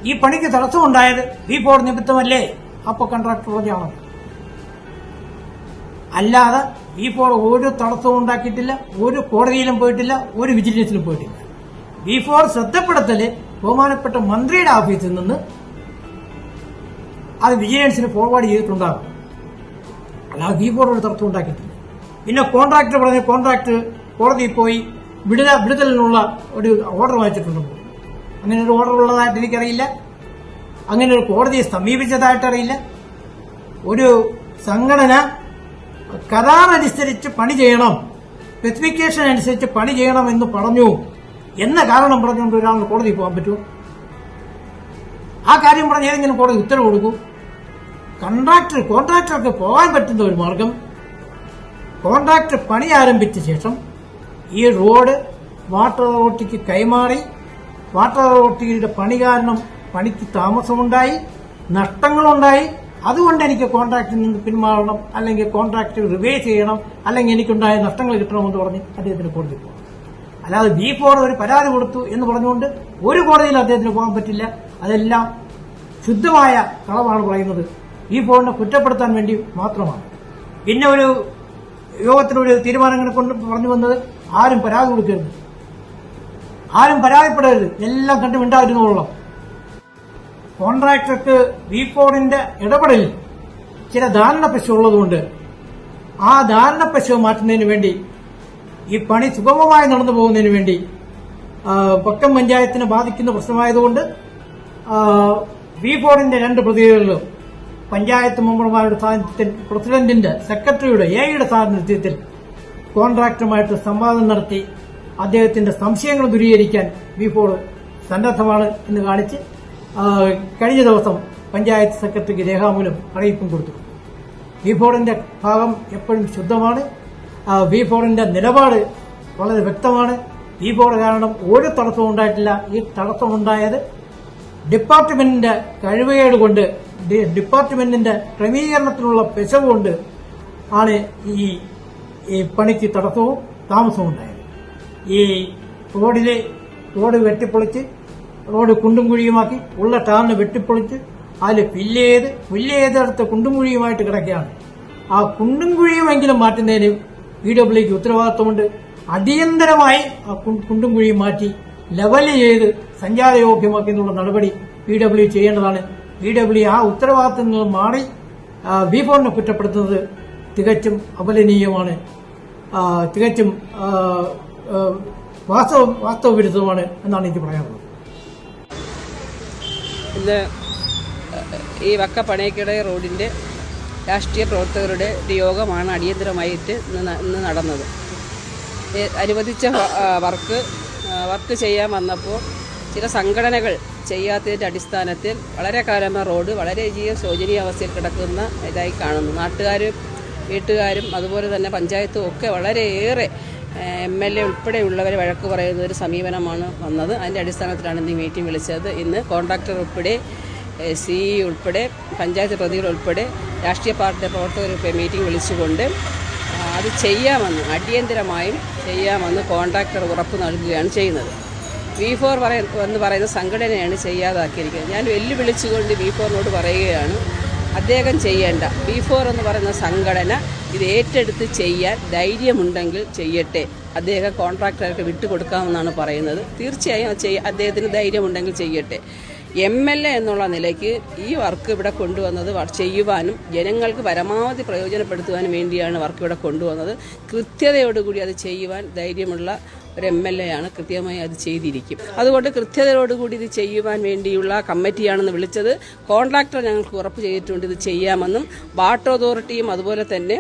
ഈ പണിക്ക് തടസ്സമുണ്ടായത് V4 നിമിത്തമല്ലേ അപ്പോൾ കോൺട്രാക്ടർ പറഞ്ഞാണോ? അല്ലാതെ V4 ഒരു തടസ്സവും ഉണ്ടാക്കിയിട്ടില്ല, ഒരു കോടതിയിലും പോയിട്ടില്ല, ഒരു വിജിലൻസിലും പോയിട്ടില്ല. V4 ശ്രദ്ധപ്പെടുത്തല് ബഹുമാനപ്പെട്ട മന്ത്രിയുടെ ഓഫീസിൽ നിന്ന് അത് വിജിലൻസിന് ഫോർവേഡ് ചെയ്തിട്ടുണ്ടാകും. അല്ലാതെ V4 ഒരു തടസ്സം ഉണ്ടാക്കിയിട്ടില്ല. പിന്നെ കോൺട്രാക്ടർ പറഞ്ഞ് കോൺട്രാക്ടർ കോടതിയിൽ പോയി വിടുതലിനുള്ള ഒരു ഓർഡർ വായിച്ചിട്ടുണ്ടെന്ന്. അങ്ങനെ ഒരു ഓർഡർ ഉള്ളതായിട്ട് എനിക്കറിയില്ല. അങ്ങനെ ഒരു കോടതിയെ സമീപിച്ചതായിട്ടറിയില്ല. ഒരു സംഘടന കരാറനുസരിച്ച് പണി ചെയ്യണം സ്പെസിഫിക്കേഷൻ അനുസരിച്ച് പണി ചെയ്യണമെന്ന് പറഞ്ഞു എന്ന കാരണം പറഞ്ഞുകൊണ്ട് ഒരാളിന് കോടതിയിൽ പോകാൻ പറ്റുമോ? ആ കാര്യം പറഞ്ഞ് ഏതെങ്കിലും കോടതി ഉത്തരവ് കൊടുക്കൂ? കോൺട്രാക്ടർക്ക് പോകാൻ പറ്റുന്ന ഒരു മാർഗം, കോൺട്രാക്ടർ പണി ആരംഭിച്ച ശേഷം ഈ റോഡ് വാട്ടർ അതോറിറ്റിക്ക് കൈമാറി, വാട്ടർ അതോറിറ്റിയുടെ പണി കാരണം പണിക്ക് താമസമുണ്ടായി, നഷ്ടങ്ങളുണ്ടായി, അതുകൊണ്ട് എനിക്ക് കോൺട്രാക്റ്റിൽ നിന്ന് പിന്മാറണം, അല്ലെങ്കിൽ കോൺട്രാക്ട് റിവേഴ്സ് ചെയ്യണം, അല്ലെങ്കിൽ എനിക്കുണ്ടായ നഷ്ടങ്ങൾ കിട്ടണമെന്ന് പറഞ്ഞ് അദ്ദേഹത്തിന് കോടതി പോകാം. അല്ലാതെ B4 ഒരു പരാതി കൊടുത്തു എന്ന് പറഞ്ഞുകൊണ്ട് ഒരു കോടതിയിൽ അദ്ദേഹത്തിന് പോകാൻ പറ്റില്ല. അതെല്ലാം ശുദ്ധമായ കളവാണ് പറയുന്നത്. B4 കുറ്റപ്പെടുത്താൻ വേണ്ടി മാത്രമാണ്. പിന്നെ ഒരു യോഗത്തിലൊരു തീരുമാനങ്ങളെ കൊണ്ട് പറഞ്ഞു വന്നത് ആരും പരാതി കൊടുക്കരുത്, ആരും പരാതിപ്പെടരുത്, എല്ലാം കണ്ടു മിണ്ടാതിരുന്നോളാം. കോൺട്രാക്ടർക്ക് B4 ഇടപെടലിൽ ചില ധാരണപ്പശു ഉള്ളതുകൊണ്ട് ആ ധാരണപ്പശു മാറ്റുന്നതിന് വേണ്ടി, ഈ പണി സുഗമമായി നടന്നു പോകുന്നതിന് വേണ്ടി, പക്കം പഞ്ചായത്തിനെ ബാധിക്കുന്ന പ്രശ്നമായതുകൊണ്ട് B4 2 പ്രതികളിലും പഞ്ചായത്ത് മെമ്പർമാരുടെ സാന്നിധ്യത്തിൽ, പ്രസിഡന്റിന്റെ, സെക്രട്ടറിയുടെ, എയുടെ സാന്നിധ്യത്തിൽ കോൺട്രാക്ടറുമായിട്ട് സംവാദം നടത്തി അദ്ദേഹത്തിന്റെ സംശയങ്ങൾ ദൂരീകരിക്കാൻ B4 സന്നദ്ധമാണ് എന്ന് കാണിച്ച് കഴിഞ്ഞ ദിവസം പഞ്ചായത്ത് സെക്രട്ടറിക്ക് രേഖാമൂലം അറിയിപ്പും കൊടുത്തു. B4 ഭാഗം എപ്പോഴും ശുദ്ധമാണ്. B4 നിലപാട് വളരെ വ്യക്തമാണ്. B4 കാരണം ഒരു തടസ്സവും ഉണ്ടായിട്ടില്ല. ഈ തടസ്സമുണ്ടായത് ഡിപ്പാർട്ട്മെന്റിന്റെ കഴിവുകേട് കൊണ്ട്, ഡിപ്പാർട്ട്മെന്റിന്റെ ക്രമീകരണത്തിനുള്ള പിശവ് കൊണ്ട് ആണ് ഈ പണിക്ക് തടസ്സവും താമസവും ഉണ്ടായത്. ഈ റോഡ് വെട്ടിപ്പൊളിച്ച്, റോഡ് കുണ്ടും കുഴിയുമാക്കി, ഉള്ള ടാറിന് വെട്ടിപ്പൊളിച്ച് അതിൽ ഫില്ല് ചെയ്തെടുത്ത് കുണ്ടും കുഴിയുമായിട്ട് കിടക്കുകയാണ്. ആ കുണ്ടും കുഴിയുമെങ്കിലും മാറ്റുന്നതിന് PWDക്ക് ഉത്തരവാദിത്വമുണ്ട്. അടിയന്തരമായി ആ കുണ്ടും കുഴിയും മാറ്റി ലെവൽ ചെയ്ത് സഞ്ചാരയോഗ്യമാക്കിയുള്ള നടപടി PWD ചെയ്യേണ്ടതാണ്. PWD ആ ഉത്തരവാദിത്തത്തിൽ നിന്ന് മാറി B4 കുറ്റപ്പെടുത്തുന്നത് തികച്ചും അപലനീയമാണ്, തികച്ചും വാസ്തവവിരുദ്ധമാണ് എന്നാണ് എനിക്ക് പറയാനുള്ളത്. ഇന്ന് ഈ വക്ക പണയക്കിട റോഡിന്റെ രാഷ്ട്രീയ പ്രവർത്തകരുടെ ഒരു യോഗമാണ് അടിയന്തരമായിട്ട് ഇന്ന് നടന്നത്. അനുവദിച്ച വർക്ക് ചെയ്യാൻ വന്നപ്പോൾ ചില സംഘടനകൾ ചെയ്യാത്തതിൻ്റെ അടിസ്ഥാനത്തിൽ വളരെ കാലമായി റോഡ് വളരെയധികം ശോചനീയാവസ്ഥയിൽ കിടക്കുന്ന ഇതായി കാണുന്നു. നാട്ടുകാരും വീട്ടുകാരും അതുപോലെ തന്നെ പഞ്ചായത്തും ഒക്കെ വളരെയേറെ MLA ഉൾപ്പെടെയുള്ളവർ വഴക്ക് പറയുന്ന ഒരു സമീപനമാണ് വന്നത്. അതിൻ്റെ അടിസ്ഥാനത്തിലാണ് ഇന്ന് ഈ മീറ്റിംഗ് വിളിച്ചത്. ഇന്ന് കോൺട്രാക്ടർ ഉൾപ്പെടെ CE ഉൾപ്പെടെ പഞ്ചായത്ത് പ്രതികൾ ഉൾപ്പെടെ രാഷ്ട്രീയ പാർട്ടി പ്രവർത്തകർ മീറ്റിംഗ് വിളിച്ചുകൊണ്ട് അത് ചെയ്യാമെന്ന്, അടിയന്തരമായും ചെയ്യാമെന്ന് കോൺട്രാക്ടർ ഉറപ്പ് നൽകുകയാണ് ചെയ്യുന്നത്. B4 എന്ന് പറയുന്ന സംഘടനയാണ് ചെയ്യാതാക്കിയിരിക്കുന്നത്. ഞാൻ വെല്ലുവിളിച്ചുകൊണ്ട് B4 പറയുകയാണ്, അദ്ദേഹം ചെയ്യേണ്ട. B4 എന്ന് പറയുന്ന സംഘടന ഇത് ഏറ്റെടുത്ത് ചെയ്യാൻ ധൈര്യമുണ്ടെങ്കിൽ ചെയ്യട്ടെ. അദ്ദേഹം കോൺട്രാക്ടർക്ക് വിട്ടുകൊടുക്കാമെന്നാണ് പറയുന്നത്. തീർച്ചയായും അദ്ദേഹത്തിന് ധൈര്യമുണ്ടെങ്കിൽ ചെയ്യട്ടെ. MLA എന്നുള്ള നിലയ്ക്ക് ഈ വർക്ക് ഇവിടെ കൊണ്ടുവന്നത് ചെയ്യുവാനും ജനങ്ങൾക്ക് പരമാവധി പ്രയോജനപ്പെടുത്തുവാനും വേണ്ടിയാണ് വർക്ക് ഇവിടെ കൊണ്ടുവന്നത്. കൃത്യതയോടുകൂടി അത് ചെയ്യുവാൻ ധൈര്യമുള്ള ഒരു MLA ആണ്. കൃത്യമായി അത് ചെയ്തിരിക്കും. അതുകൊണ്ട് കൃത്യതയോടുകൂടി ഇത് ചെയ്യുവാൻ വേണ്ടിയുള്ള കമ്മിറ്റിയാണെന്ന് വിളിച്ചത്. കോൺട്രാക്ടർ ഞങ്ങൾക്ക് ഉറപ്പ് ചെയ്തിട്ടുണ്ട് ഇത് ചെയ്യാമെന്നും വാട്ടർ അതോറിറ്റിയും അതുപോലെ തന്നെ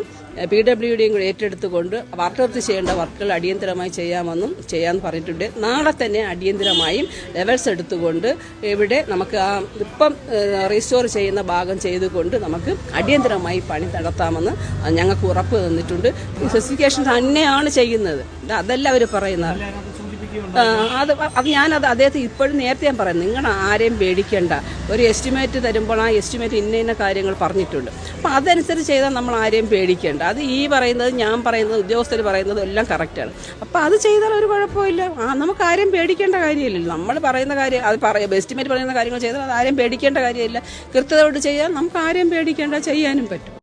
PWDയും കൂടി ഏറ്റെടുത്തുകൊണ്ട് വാട്ടർ അതോറിറ്റി ചെയ്യേണ്ട വർക്കുകൾ അടിയന്തരമായി ചെയ്യാമെന്ന് പറഞ്ഞിട്ടുണ്ട്. നാളെ തന്നെ അടിയന്തരമായും ലെവൽസ് എടുത്തുകൊണ്ട് ഇവിടെ നമുക്ക് ആ ഇപ്പം റീസ്റ്റോർ ചെയ്യുന്ന ഭാഗം ചെയ്തുകൊണ്ട് നമുക്ക് അടിയന്തരമായി പണി നടത്താമെന്ന് ഞങ്ങൾക്ക് ഉറപ്പ് തന്നിട്ടുണ്ട്. സ്പെസിഫിക്കേഷൻ തന്നെയാണ് ചെയ്യുന്നത്, അതല്ല അവർ പറയുന്നത്. ഞാനത് അദ്ദേഹത്തെ ഇപ്പോഴും നേരത്തെ ഞാൻ പറയുന്നത്, നിങ്ങൾ ആരെയും പേടിക്കേണ്ട. ഒരു എസ്റ്റിമേറ്റ് തരുമ്പോൾ ആ എസ്റ്റിമേറ്റ് ഇന്ന കാര്യങ്ങൾ പറഞ്ഞിട്ടുണ്ട്. അപ്പം അതനുസരിച്ച് ചെയ്താൽ നമ്മൾ ആരെയും പേടിക്കേണ്ട. അത് ഈ പറയുന്നത്, ഞാൻ പറയുന്നത്, ഉദ്യോഗസ്ഥർ പറയുന്നത് എല്ലാം കറക്റ്റാണ്. അപ്പം അത് ചെയ്താൽ ഒരു കുഴപ്പമില്ല. നമുക്ക് ആരെയും പേടിക്കേണ്ട കാര്യമില്ലല്ലോ. നമ്മൾ പറയുന്ന കാര്യം, അത് എസ്റ്റിമേറ്റ് പറയുന്ന കാര്യങ്ങൾ ചെയ്താൽ അത് ആരെയും പേടിക്കേണ്ട കാര്യമില്ല. കൃത്യതയോട് ചെയ്യാൻ നമുക്ക് ആരെയും പേടിക്കേണ്ട, ചെയ്യാനും പറ്റും.